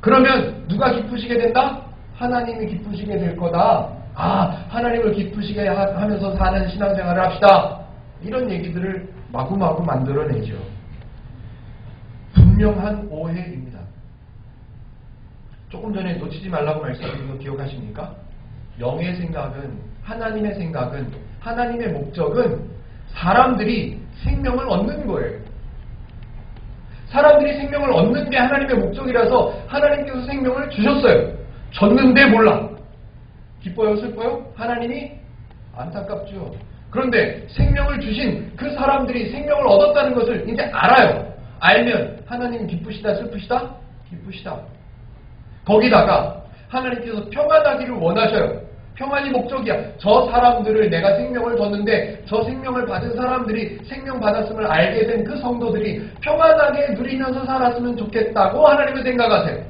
그러면 누가 기쁘시게 된다? 하나님이 기쁘시게 될 거다. 아, 하나님을 기쁘시게 하면서 사는 신앙생활을 합시다. 이런 얘기들을 마구마구 만들어내죠. 분명한 오해입니다. 조금 전에 놓치지 말라고 말씀드린 거 기억하십니까? 영의 생각은, 하나님의 생각은, 하나님의 목적은 사람들이 생명을 얻는 거예요. 사람들이 생명을 얻는 게 하나님의 목적이라서 하나님께서 생명을 주셨어요. 줬는데 몰라. 기뻐요? 슬퍼요? 하나님이 안타깝죠. 그런데 생명을 주신 그 사람들이 생명을 얻었다는 것을 이제 알아요. 알면 하나님 기쁘시다? 슬프시다? 기쁘시다. 거기다가 하나님께서 평안하기를 원하셔요. 평안이 목적이야. 저 사람들을 내가 생명을 줬는데 저 생명을 받은 사람들이 생명 받았음을 알게 된 그 성도들이 평안하게 누리면서 살았으면 좋겠다고 하나님은 생각하세요.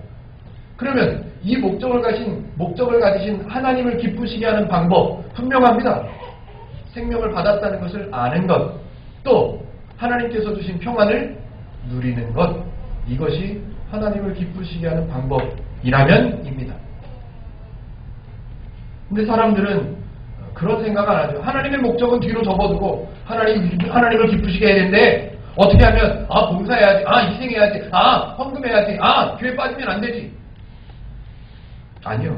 그러면 이 목적을 가지신 하나님을 기쁘시게 하는 방법 분명합니다. 생명을 받았다는 것을 아는 것, 또 하나님께서 주신 평안을 누리는 것, 이것이 하나님을 기쁘시게 하는 방법이라면입니다. 근데 사람들은 그런 생각 안 하죠. 하나님의 목적은 뒤로 접어두고 하나님을 기쁘시게 해야 되는데 어떻게 하면 봉사해야지, 희생해야지, 헌금해야지, 교회 빠지면 안 되지. 아니요.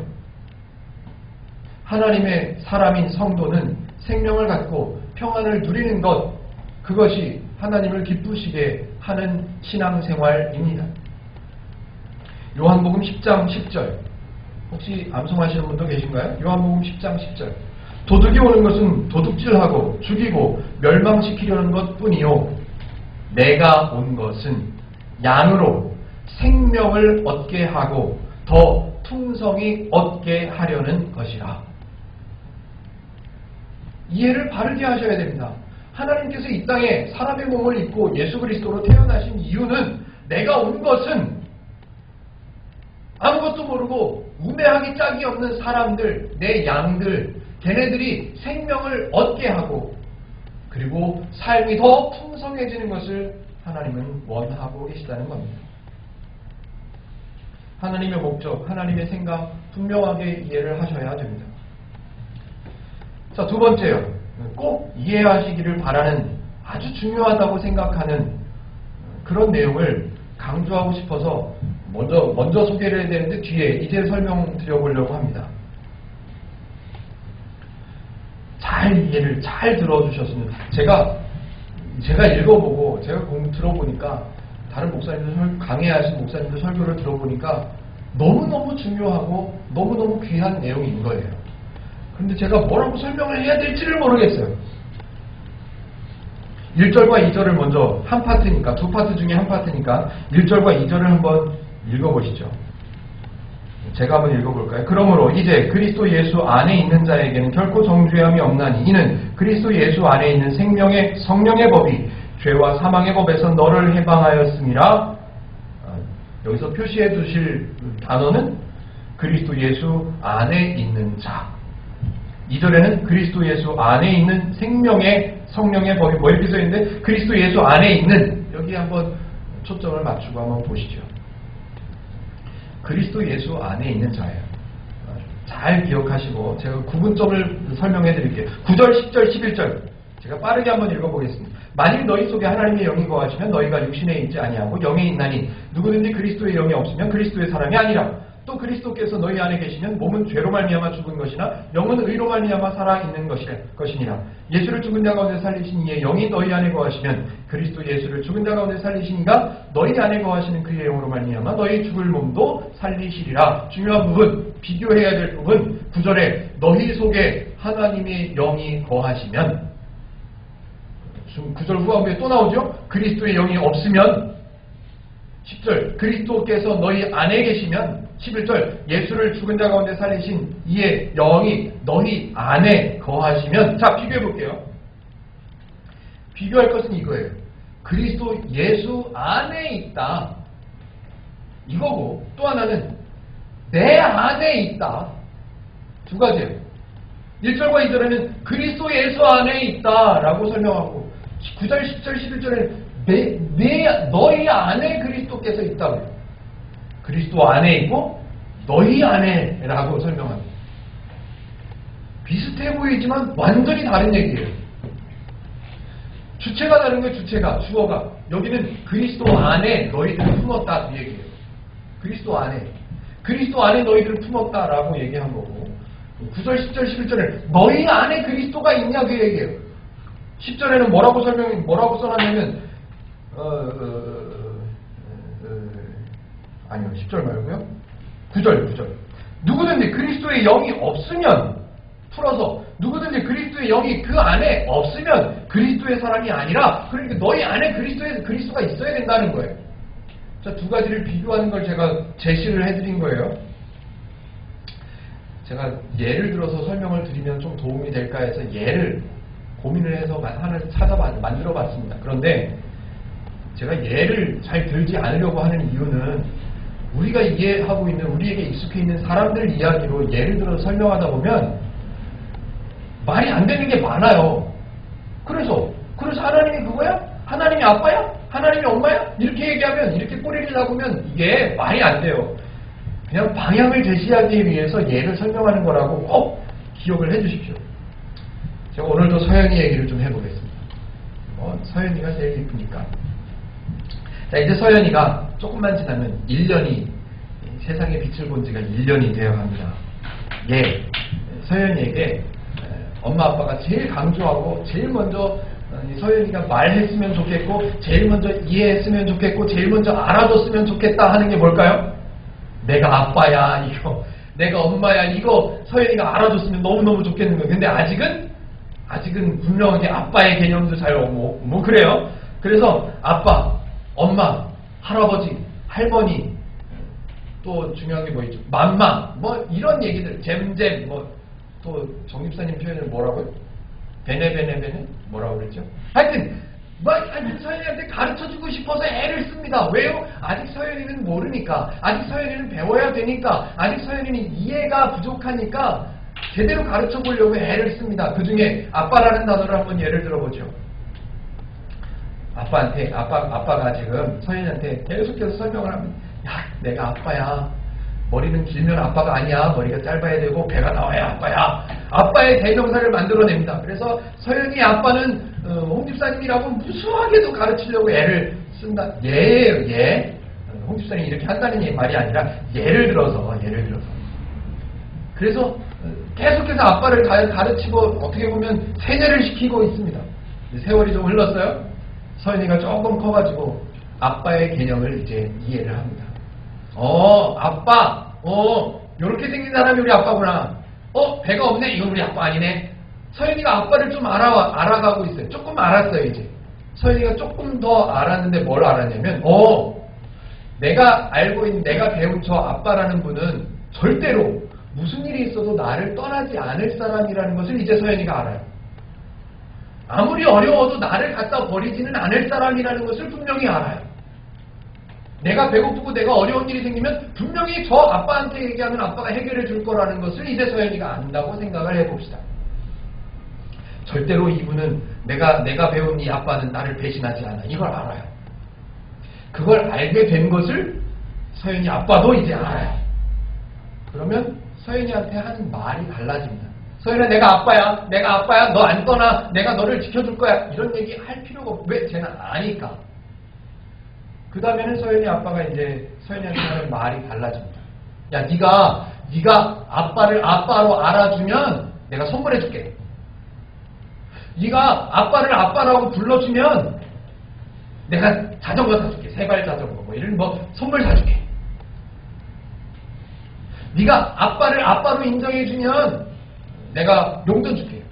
하나님의 사람인 성도는 생명을 갖고 평안을 누리는 것, 그것이 하나님을 기쁘시게 하는 신앙생활입니다. 요한복음 10장 10절 혹시 암송하시는 분도 계신가요? 요한복음 10장 10절 도둑이 오는 것은 도둑질하고 죽이고 멸망시키려는 것뿐이요 내가 온 것은 양으로 생명을 얻게 하고 더 풍성히 얻게 하려는 것이라. 이해를 바르게 하셔야 됩니다. 하나님께서 이 땅에 사람의 몸을 입고 예수 그리스도로 태어나신 이유는 내가 온 것은 아무것도 모르고 우매하기 짝이 없는 사람들, 내 양들, 걔네들이 생명을 얻게 하고 그리고 삶이 더 풍성해지는 것을 하나님은 원하고 계시다는 겁니다. 하나님의 목적, 하나님의 생각 분명하게 이해를 하셔야 됩니다. 자, 두 번째요. 꼭 이해하시기를 바라는 아주 중요하다고 생각하는 그런 내용을 강조하고 싶어서 먼저 소개를 해야 되는데 뒤에 이제 설명드려보려고 합니다. 잘 이해를 잘 들어주셨으면 제가 읽어보고 제가 들어보니까 다른 목사님들 강해하신 목사님들 설교를 들어보니까 너무너무 중요하고 너무너무 귀한 내용인 거예요. 그런데 제가 뭐라고 설명을 해야 될지를 모르겠어요. 1절과 2절을 먼저 한 파트니까 두 파트 중에 한 파트니까 1절과 2절을 한번 읽어보시죠. 제가 한번 읽어볼까요? 그러므로 이제 그리스도 예수 안에 있는 자에게는 결코 정죄함이 없나니 이는 그리스도 예수 안에 있는 생명의 성령의 법이 죄와 사망의 법에서 너를 해방하였음이라. 여기서 표시해 두실 단어는 그리스도 예수 안에 있는 자. 2절에는 그리스도 예수 안에 있는 생명의 성령의 법이 뭐 이렇게 써있는데 그리스도 예수 안에 있는, 여기 한번 초점을 맞추고 한번 보시죠. 그리스도 예수 안에 있는 자예요. 잘 기억하시고 제가 구분점을 설명해 드릴게요. 9절, 10절, 11절 제가 빠르게 한번 읽어보겠습니다. 만일 너희 속에 하나님의 영이 거하시면 너희가 육신에 있지 아니하고 영에 있나니 누구든지 그리스도의 영이 없으면 그리스도의 사람이 아니라. 또 그리스도께서 너희 안에 계시면 몸은 죄로 말미암아 죽은 것이나 영은 의로 말미암아 살아 있는 것이니라. 예수를 죽은 자 가운데 살리신 이의 영이 너희 안에 거하시면 그리스도 예수를 죽은 자 가운데 살리신 이가 너희 안에 거하시는 그의 영으로 말미암아 너희 죽을 몸도 살리시리라. 중요한 부분, 비교해야 될 부분 9절에 너희 속에 하나님의 영이 거하시면 9절 후반부에 또 나오죠. 그리스도의 영이 없으면 10절 그리스도께서 너희 안에 계시면 11절 예수를 죽은 자 가운데 살리신 이의 영이 너희 안에 거하시면 자 비교해 볼게요. 비교할 것은 이거예요. 그리스도 예수 안에 있다 이거고 또 하나는 내 안에 있다 두 가지예요. 1절과 2절에는 그리스도 예수 안에 있다 라고 설명하고 9절, 10절, 11절에는 너희 안에 그리스도께서 있다고요. 그리스도 안에 있고 너희 안에 라고 설명합니다. 비슷해 보이지만 완전히 다른 얘기예요. 주체가 다른 거예요. 주체가, 주어가. 여기는 그리스도 안에 너희들을 품었다 그 얘기예요. 그리스도 안에 너희들을 품었다라고 얘기한 거고 9절, 10절, 11절에 너희 안에 그리스도가 있냐 그 얘기예요. 10절에는 뭐라고 써놨냐면 아니요 10절 말고요 9절 누구든지 그리스도의 영이 없으면 풀어서 누구든지 그리스도의 영이 그 안에 없으면 그리스도의 사람이 아니라 그러니까 너희 안에 그리스도가 있어야 된다는 거예요. 자, 두 가지를 비교하는 걸 제가 제시를 해드린 거예요. 제가 예를 들어서 설명을 드리면 좀 도움이 될까 해서 예를 고민을 해서 하나를 만들어 봤습니다. 그런데 제가 예를 잘 들지 않으려고 하는 이유는 우리가 이해하고 있는 우리에게 익숙해 있는 사람들 이야기로 예를 들어서 설명하다 보면 말이 안 되는 게 많아요. 그래서 하나님이 그거야? 하나님이 아빠야? 하나님이 엄마야? 이렇게 얘기하면 이렇게 꼬리를 잡으면 이게 말이 안 돼요. 그냥 방향을 제시하기 위해서 예를 설명하는 거라고 꼭 기억을 해주십시오. 제가 오늘도 서연이 얘기를 좀 해보겠습니다. 서연이가 제일 이쁘니까. 자, 이제 서연이가 조금만 지나면 1년이 세상의 빛을 본 지가 1년이 되어 갑니다. 예, 서연이에게 엄마 아빠가 제일 강조하고 제일 먼저 서연이가 말했으면 좋겠고 제일 먼저 이해했으면 좋겠고 제일 먼저 알아뒀으면 좋겠다 하는 게 뭘까요? 내가 아빠야 이거 내가 엄마야 이거 서연이가 알아줬으면 너무너무 좋겠는 거예요. 근데 아직은 분명하게 아빠의 개념도 잘 뭐 그래요. 그래서 아빠, 엄마, 할아버지, 할머니 또 중요한 게 뭐 있죠? 맘마 뭐 이런 얘기들 잼잼 뭐 또 정집사님 표현을 뭐라고요? 베네베네베네 뭐라고 그랬죠? 하여튼 서연이한테 가르쳐주고 싶어서 애를 씁니다. 왜요? 아직 서연이는 모르니까 아직 서연이는 배워야 되니까 아직 서연이는 이해가 부족하니까 제대로 가르쳐 보려고 애를 씁니다. 그 중에 아빠라는 단어를 한번 예를 들어보죠. 아빠가 지금 서연이한테 계속해서 설명을 하면 야 내가 아빠야. 머리는 길면 아빠가 아니야. 머리가 짧아야 되고 배가 나와야 아빠야. 아빠의 대명사를 만들어냅니다. 그래서 서연이 아빠는 홍집사님이라고 무수하게도 가르치려고 애를 쓴다. 예예요. 예. 홍집사님이 이렇게 한다는 말이 아니라 예를 들어서 그래서 계속해서 아빠를 가르치고 어떻게 보면 세뇌를 시키고 있습니다. 세월이 좀 흘렀어요. 서연이가 조금 커가지고 아빠의 개념을 이제 이해를 합니다. 아빠. 요렇게 생긴 사람이 우리 아빠구나. 배가 없네. 이건 우리 아빠 아니네. 서연이가 아빠를 좀 알아가고 있어요. 조금 알았어요, 이제. 서연이가 조금 더 알았는데 뭘 알았냐면, 내가 알고 있는, 내가 배운 저 아빠라는 분은 절대로 무슨 일이 있어도 나를 떠나지 않을 사람이라는 것을 이제 서연이가 알아요. 아무리 어려워도 나를 갖다 버리지는 않을 사람이라는 것을 분명히 알아요. 내가 배고프고 내가 어려운 일이 생기면 분명히 저 아빠한테 얘기하면 아빠가 해결해 줄 거라는 것을 이제 서연이가 안다고 생각을 해봅시다. 절대로 이분은 내가 배운 이 아빠는 나를 배신하지 않아. 이걸 알아요. 그걸 알게 된 것을 서연이 아빠도 이제 알아요. 그러면 서연이한테 하는 말이 달라집니다. 서연아 내가 아빠야. 너 안 떠나. 내가 너를 지켜줄 거야. 이런 얘기 할 필요가 없고 왜? 쟤는 아니까. 그 다음에는 서연이 아빠가 이제 서연이한테 하는 말이 달라집니다. 야, 네가 아빠를 아빠로 알아주면 내가 선물해줄게. 네가 아빠를 아빠라고 불러주면 내가 자전거 사줄게. 세발 자전거 뭐 이런 뭐 선물 사줄게. 네가 아빠를 아빠로 인정해주면 내가 용돈 줄게.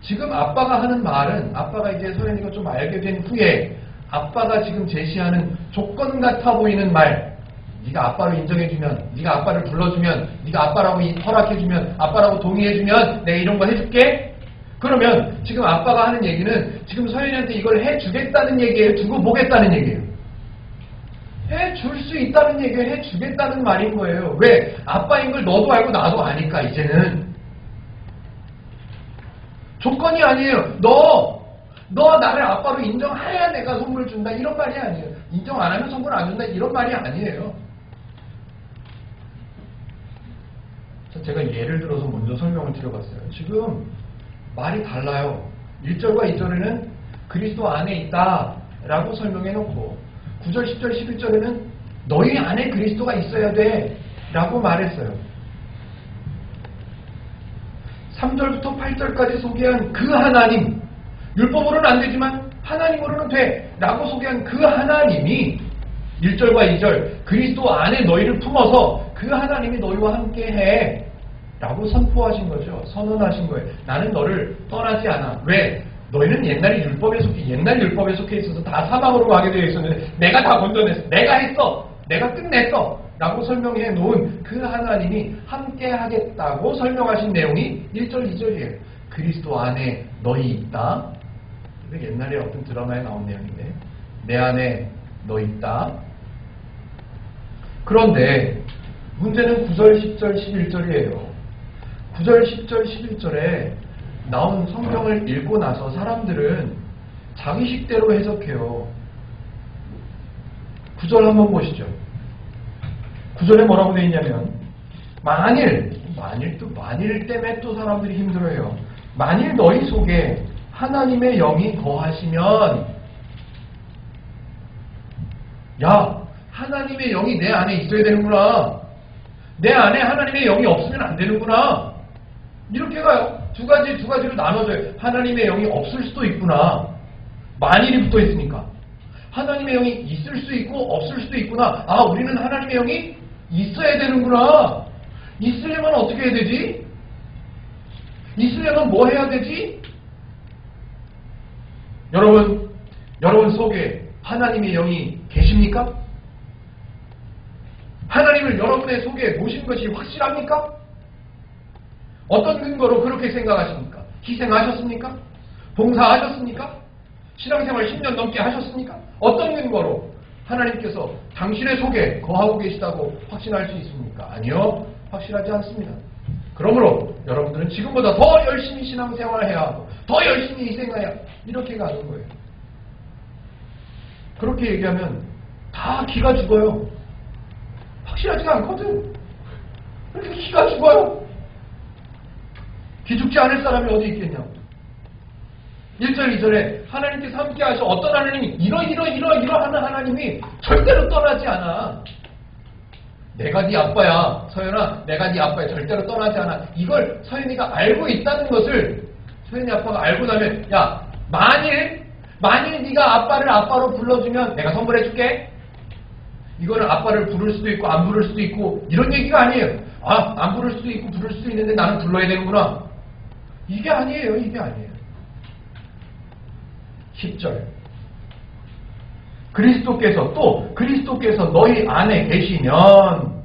지금 아빠가 하는 말은 아빠가 이제 서연이가 좀 알게 된 후에 아빠가 지금 제시하는 조건 같아 보이는 말, 네가 아빠로 인정해주면, 네가 아빠를 불러주면, 네가 아빠라고 허락해주면, 아빠라고 동의해주면 내가 이런 거 해줄게. 그러면 지금 아빠가 하는 얘기는 지금 서연이한테 이걸 해주겠다는 얘기예요? 두고 보겠다는 얘기예요? 해줄 수 있다는 얘기예요? 해주겠다는 말인 거예요. 왜? 아빠인 걸 너도 알고 나도 아니까 이제는. 조건이 아니에요. 너 나를 아빠로 인정해야 내가 선물 준다 이런 말이 아니에요. 인정 안 하면 선물 안 준다 이런 말이 아니에요. 제가 예를 들어서 먼저 설명을 드려봤어요. 지금 말이 달라요. 1절과 2절에는 그리스도 안에 있다 라고 설명해놓고 9절, 10절, 11절에는 너희 안에 그리스도가 있어야 돼 라고 말했어요. 3절부터 8절까지 소개한 그 하나님, 율법으로는 안 되지만 하나님으로는 돼 라고 소개한 그 하나님이 1절과 2절 그리스도 안에 너희를 품어서 그 하나님이 너희와 함께 해 라고 선포하신 거죠. 선언하신 거예요. 나는 너를 떠나지 않아. 왜? 너희는 옛날 율법에 속해 있어서 다 사망으로 가게 되어 있었는데 내가 다 건져냈어. 내가 했어. 내가 끝냈어. 라고 설명해 놓은 그 하나님이 함께 하겠다고 설명하신 내용이 1절, 2절이에요. 그리스도 안에 너희 있다. 옛날에 어떤 드라마에 나온 내용인데 내 안에 너 있다. 그런데 문제는 9절, 10절, 11절이에요. 9절, 10절, 11절에 나온 성경을 읽고 나서 사람들은 자기 식대로 해석해요. 9절 한번 보시죠. 9절에 뭐라고 되어 있냐면 만일 때문에 또 사람들이 힘들어해요. 만일 너희 속에 하나님의 영이 거하시면 야, 하나님의 영이 내 안에 있어야 되는구나. 내 안에 하나님의 영이 없으면 안 되는구나. 이렇게 가요. 두 가지로 나눠져요. 하나님의 영이 없을 수도 있구나. 만일이 붙어 있으니까. 하나님의 영이 있을 수 있고 없을 수도 있구나. 아, 우리는 하나님의 영이 있어야 되는구나. 있으려면 어떻게 해야 되지? 있으려면 뭐 해야 되지? 여러분 속에 하나님의 영이 계십니까? 하나님을 여러분의 속에 모신 것이 확실합니까? 어떤 근거로 그렇게 생각하십니까? 희생하셨습니까? 봉사하셨습니까? 신앙생활 10년 넘게 하셨습니까? 어떤 근거로 하나님께서 당신의 속에 거하고 계시다고 확신할 수 있습니까? 아니요. 확실하지 않습니다. 그러므로 여러분들은 지금보다 더 열심히 신앙생활을 해야 하고 더 열심히 희생해야 이렇게 가는 거예요. 그렇게 얘기하면 다 기가 죽어요. 확실하지가 않거든. 그렇게 기가 죽어요. 기죽지 않을 사람이 어디 있겠냐고. 1절, 2절에 하나님께서 함께 하셔. 어떤 하나님이 이러하는 하나님이 절대로 떠나지 않아. 내가 네 아빠야. 서연아, 내가 네 아빠야. 절대로 떠나지 않아. 이걸 서연이가 알고 있다는 것을 서연이 아빠가 알고 나면 야, 만일 네가 아빠를 아빠로 불러주면 내가 선물해줄게. 이거는 아빠를 부를 수도 있고 안 부를 수도 있고 이런 얘기가 아니에요. 아, 안 부를 수도 있고 부를 수도 있는데 나는 불러야 되는구나. 이게 아니에요. 10절. 그리스도께서 너희 안에 계시면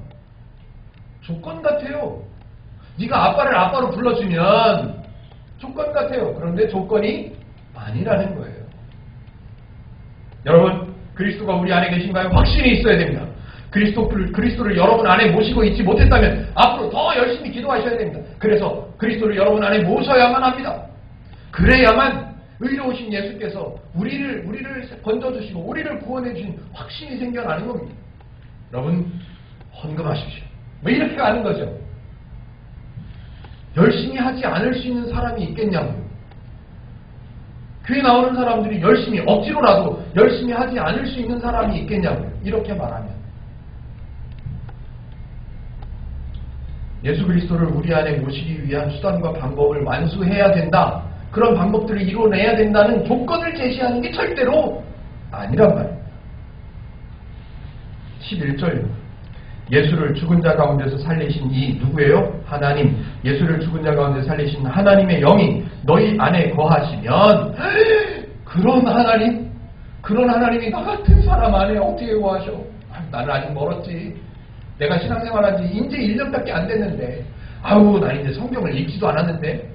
조건 같아요. 네가 아빠를 아빠로 불러주면 조건 같아요. 그런데 조건이 아니라는 거예요. 여러분, 그리스도가 우리 안에 계신가요? 확신이 있어야 됩니다. 그리스도를 여러분 안에 모시고 있지 못했다면 앞으로 더 열심히 기도하셔야 됩니다. 그래서 그리스도를 여러분 안에 모셔야만 합니다. 그래야만 의로우신 예수께서 우리를 건져주시고 우리를 구원해 주신 확신이 생겨나는 겁니다. 여러분, 헌금하십시오. 뭐 이렇게 가는 거죠. 열심히 하지 않을 수 있는 사람이 있겠냐고요. 교회 나오는 사람들이 열심히 억지로라도 열심히 하지 않을 수 있는 사람이 있겠냐고요. 이렇게 말하면 예수 그리스도를 우리 안에 모시기 위한 수단과 방법을 완수해야 된다. 그런 방법들을 이뤄내야 된다는 조건을 제시하는 게 절대로 아니란 말이에요. 11절 예수를 죽은 자 가운데서 살리신 이 누구예요? 하나님. 예수를 죽은 자 가운데 살리신 하나님의 영이 너희 안에 거하시면 그런 하나님이 나 같은 사람 안에 어떻게 거하셔? 나는 아직 멀었지. 내가 신앙생활한 지 이제 1년밖에 안 됐는데 난 이제 성경을 읽지도 않았는데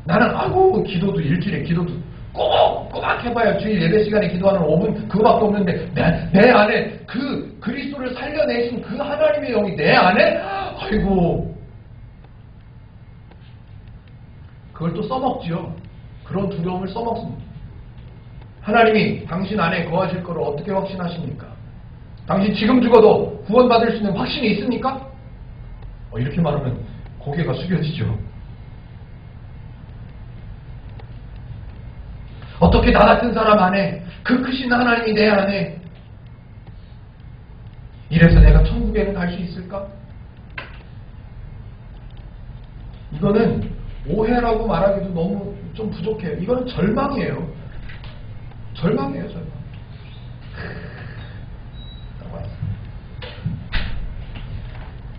나는 기도도 일주일에 기도도 꼬박 해봐야 주일 예배 시간에 기도하는 5분 그거밖에 없는데 내 안에 그 그리스도를 살려내신 그 하나님의 영이 내 안에 그걸 또 써먹지요. 그런 두려움을 써먹습니다. 하나님이 당신 안에 거하실 거를 어떻게 확신하십니까? 당신 지금 죽어도 구원받을 수 있는 확신이 있습니까? 이렇게 말하면 고개가 숙여지죠. 어떻게 나 같은 사람 안에 그 크신 하나님이 내 안에 이래서 내가 천국에는 갈 수 있을까? 이거는 오해라고 말하기도 너무 좀 부족해요. 이거는 절망이에요. 절망.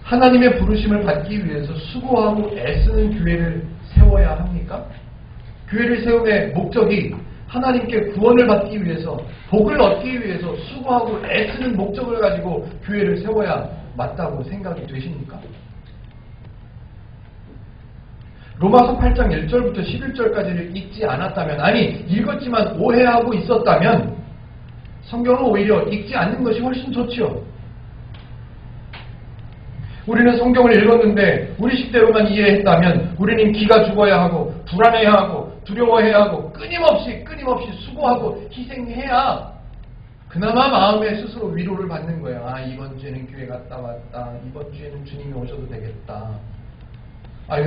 하나님의 부르심을 받기 위해서 수고하고 애쓰는 교회를 세워야 합니까? 교회를 세움의 목적이 하나님께 구원을 받기 위해서, 복을 얻기 위해서 수고하고 애쓰는 목적을 가지고 교회를 세워야 맞다고 생각이 되십니까? 로마서 8장 1절부터 11절까지를 읽지 않았다면, 읽었지만 오해하고 있었다면 성경은 오히려 읽지 않는 것이 훨씬 좋지요. 우리는 성경을 읽었는데 우리 식대로만 이해했다면 우리는 기가 죽어야 하고 불안해야 하고 두려워해야 하고 끊임없이 수고하고 희생해야 그나마 마음에 스스로 위로를 받는 거예요. 이번 주에는 교회 갔다 왔다. 이번 주에는 주님이 오셔도 되겠다.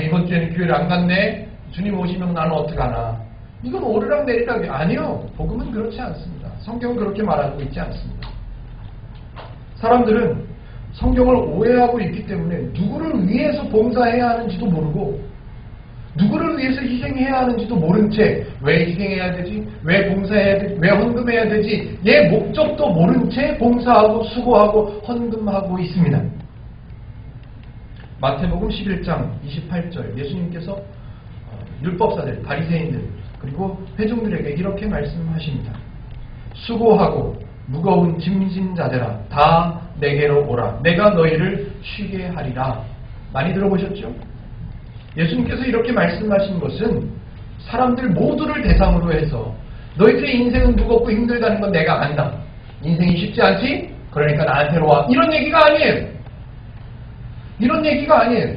이번 주에는 교회를 안 갔네. 주님 오시면 나는 어떡하나. 이건 오르락내리락이 아니요. 복음은 그렇지 않습니다. 성경은 그렇게 말하고 있지 않습니다. 사람들은 성경을 오해하고 있기 때문에 누구를 위해서 봉사해야 하는지도 모르고 누구를 위해서 희생해야 하는지도 모른 채 왜 희생해야 되지? 왜 봉사해야 되지? 왜 헌금해야 되지? 얘 목적도 모른 채 봉사하고 수고하고 헌금하고 있습니다. 마태복음 11장 28절 예수님께서 율법사들, 바리새인들 그리고 회중들에게 이렇게 말씀하십니다. 수고하고 무거운 짐진 자들아 다 내게로 오라. 내가 너희를 쉬게 하리라. 많이 들어보셨죠? 예수님께서 이렇게 말씀하신 것은 사람들 모두를 대상으로 해서 너희들의 인생은 무겁고 힘들다는 건 내가 안다. 인생이 쉽지 않지? 그러니까 나한테로 와. 이런 얘기가 아니에요.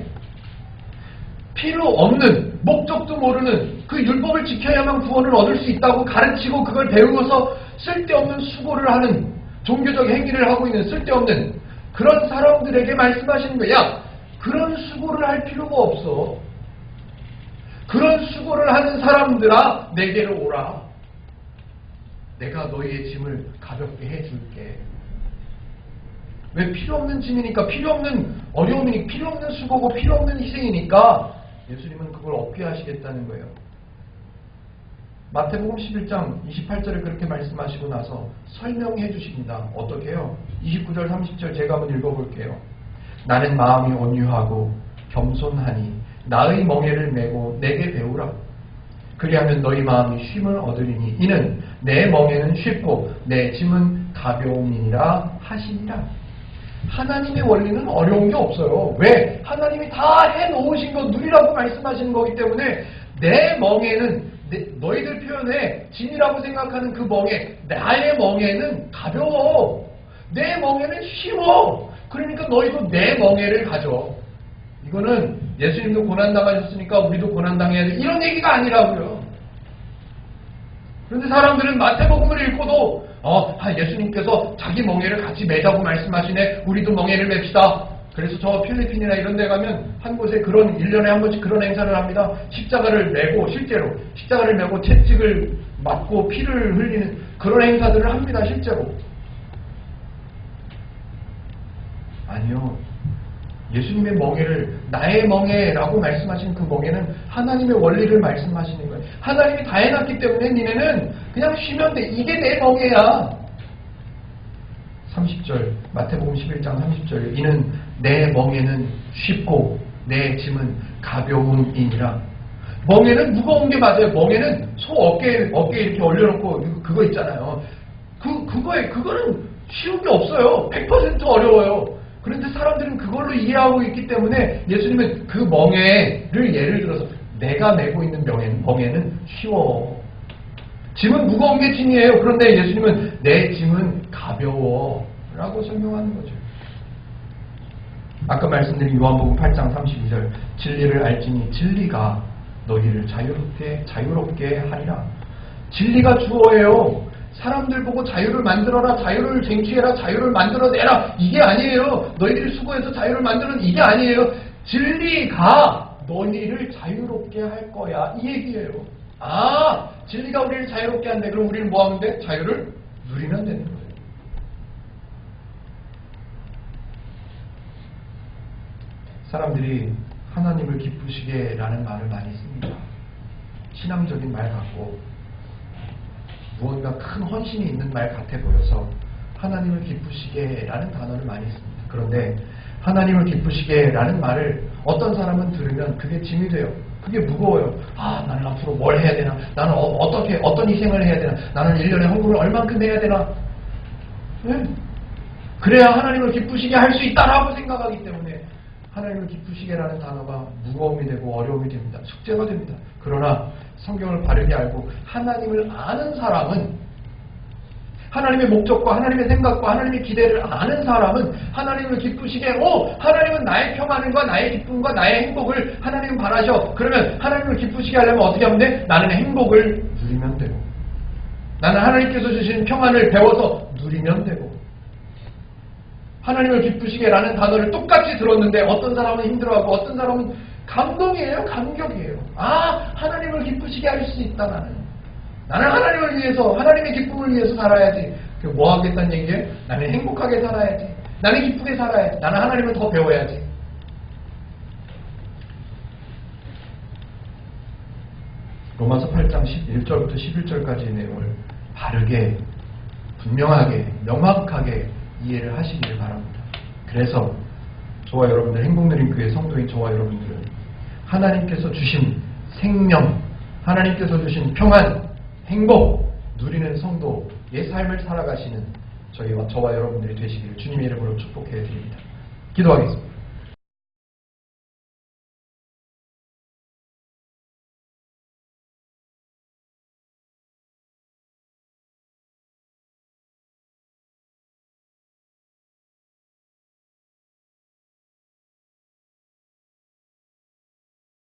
필요 없는, 목적도 모르는 그 율법을 지켜야만 구원을 얻을 수 있다고 가르치고 그걸 배우고서 쓸데없는 수고를 하는 종교적 행위를 하고 있는 쓸데없는 그런 사람들에게 말씀하시는 거야. 그런 수고를 할 필요가 없어. 그런 수고를 하는 사람들아 내게로 오라. 내가 너희의 짐을 가볍게 해줄게. 왜? 필요 없는 짐이니까, 필요 없는 어려움이니까, 필요 없는 수고고 필요 없는 희생이니까 예수님은 그걸 없게 하시겠다는 거예요. 마태복음 11장 28절에 그렇게 말씀하시고 나서 설명해 주십니다. 어떻게 해요? 29절 30절 제가 한번 읽어볼게요. 나는 마음이 온유하고 겸손하니 나의 멍에를 메고 내게 배우라. 그리하면 너희 마음이 쉼을 얻으리니 이는 내 멍에는 쉽고 내 짐은 가벼움이니라 하시니라. 하나님의 원리는 어려운 게 없어요. 왜? 하나님이 다 해놓으신 거 누리라고 말씀하시는 거기 때문에 내 멍에는 너희들 표현에 짐이라고 생각하는 그 멍에, 나의 멍에는 가벼워. 내 멍에는 쉬워. 그러니까 너희도 내 멍에를 가져. 이거는 예수님도 고난당하셨으니까 우리도 고난당해야 돼. 이런 얘기가 아니라고요. 그런데 사람들은 마태복음을 읽고도 예수님께서 자기 멍에를 같이 매자고 말씀하시네. 우리도 멍에를 맵시다. 그래서 저 필리핀이나 이런 데 가면 한 곳에 1년에 한 번씩 그런 행사를 합니다. 십자가를 메고, 실제로 십자가를 메고 채찍을 맞고 피를 흘리는 그런 행사들을 합니다. 실제로. 아니요. 예수님의 멍에를 나의 멍에라고 말씀하시는 그 멍에는 하나님의 원리를 말씀하시는 거예요. 하나님이 다 해놨기 때문에 니네는 그냥 쉬면 돼. 이게 내 멍에야. 30절 마태복음 11장 30절 이는 내 멍에는 쉽고 내 짐은 가벼움이니라. 멍에는 무거운 게 맞아요. 멍에는 소 어깨에 이렇게 올려놓고 그거 있잖아요. 그거는 쉬운 게 없어요. 100% 어려워요. 그런데 사람들은 그걸로 이해하고 있기 때문에 예수님은 그 멍에를 예를 들어서 내가 메고 있는 멍에는 쉬워. 짐은 무거운 게 짐이에요. 그런데 예수님은 내 짐은 가벼워 라고 설명하는 거죠. 아까 말씀드린 요한복음 8장 32절 진리를 알지니 진리가 너희를 자유롭게 하리라. 진리가 주어예요. 사람들 보고 자유를 만들어라, 자유를 쟁취해라, 자유를 만들어내라 이게 아니에요. 너희들이 수고해서 자유를 만드는 이게 아니에요. 진리가 너희를 자유롭게 할 거야 이 얘기예요. 아, 진리가 우리를 자유롭게 한대. 그럼 우리는 뭐 하면 돼? 자유를 누리면 되는 거예요. 사람들이 하나님을 기쁘시게 라는 말을 많이 씁니다. 신앙적인 말 같고 무언가 큰 헌신이 있는 말 같아 보여서 하나님을 기쁘시게 라는 단어를 많이 씁니다. 그런데 하나님을 기쁘시게 라는 말을 어떤 사람은 들으면 그게 짐이 돼요. 그게 무거워요. 아, 나는 앞으로 뭘 해야 되나? 나는 어떤 희생을 해야 되나? 나는 1년에 헌금을 얼만큼 해야 되나? 네? 그래야 하나님을 기쁘시게 할 수 있다라고 생각하기 때문에 하나님을 기쁘시게라는 단어가 무거움이 되고 어려움이 됩니다. 숙제가 됩니다. 그러나 성경을 바르게 알고 하나님을 아는 사람은 하나님의 목적과 하나님의 생각과 하나님의 기대를 아는 사람은 하나님을 기쁘시게 하나님은 나의 평안과 나의 기쁨과 나의 행복을 하나님은 바라셔. 그러면 하나님을 기쁘시게 하려면 어떻게 하면 돼? 나는 행복을 누리면 되고 나는 하나님께서 주신 평안을 배워서 누리면 되고 하나님을 기쁘시게 라는 단어를 똑같이 들었는데 어떤 사람은 힘들어하고 어떤 사람은 감동이에요. 감격이에요. 아, 하나님을 기쁘시게 할 수 있다. 나는 하나님을 위해서 하나님의 기쁨을 위해서 살아야지. 뭐 하겠다는 얘기예요? 나는 행복하게 살아야지. 나는 기쁘게 살아야지. 나는 하나님을 더 배워야지. 로마서 8장 1절부터 11절까지의 내용을 바르게 분명하게 명확하게 이해를 하시기를 바랍니다. 그래서 저와 여러분들 행복누림교회 성도인 저와 여러분들은 하나님께서 주신 생명, 하나님께서 주신 평안, 행복 누리는 성도의 삶을 살아가시는 저와 여러분들이 되시기를 주님의 이름으로 축복해 드립니다. 기도하겠습니다.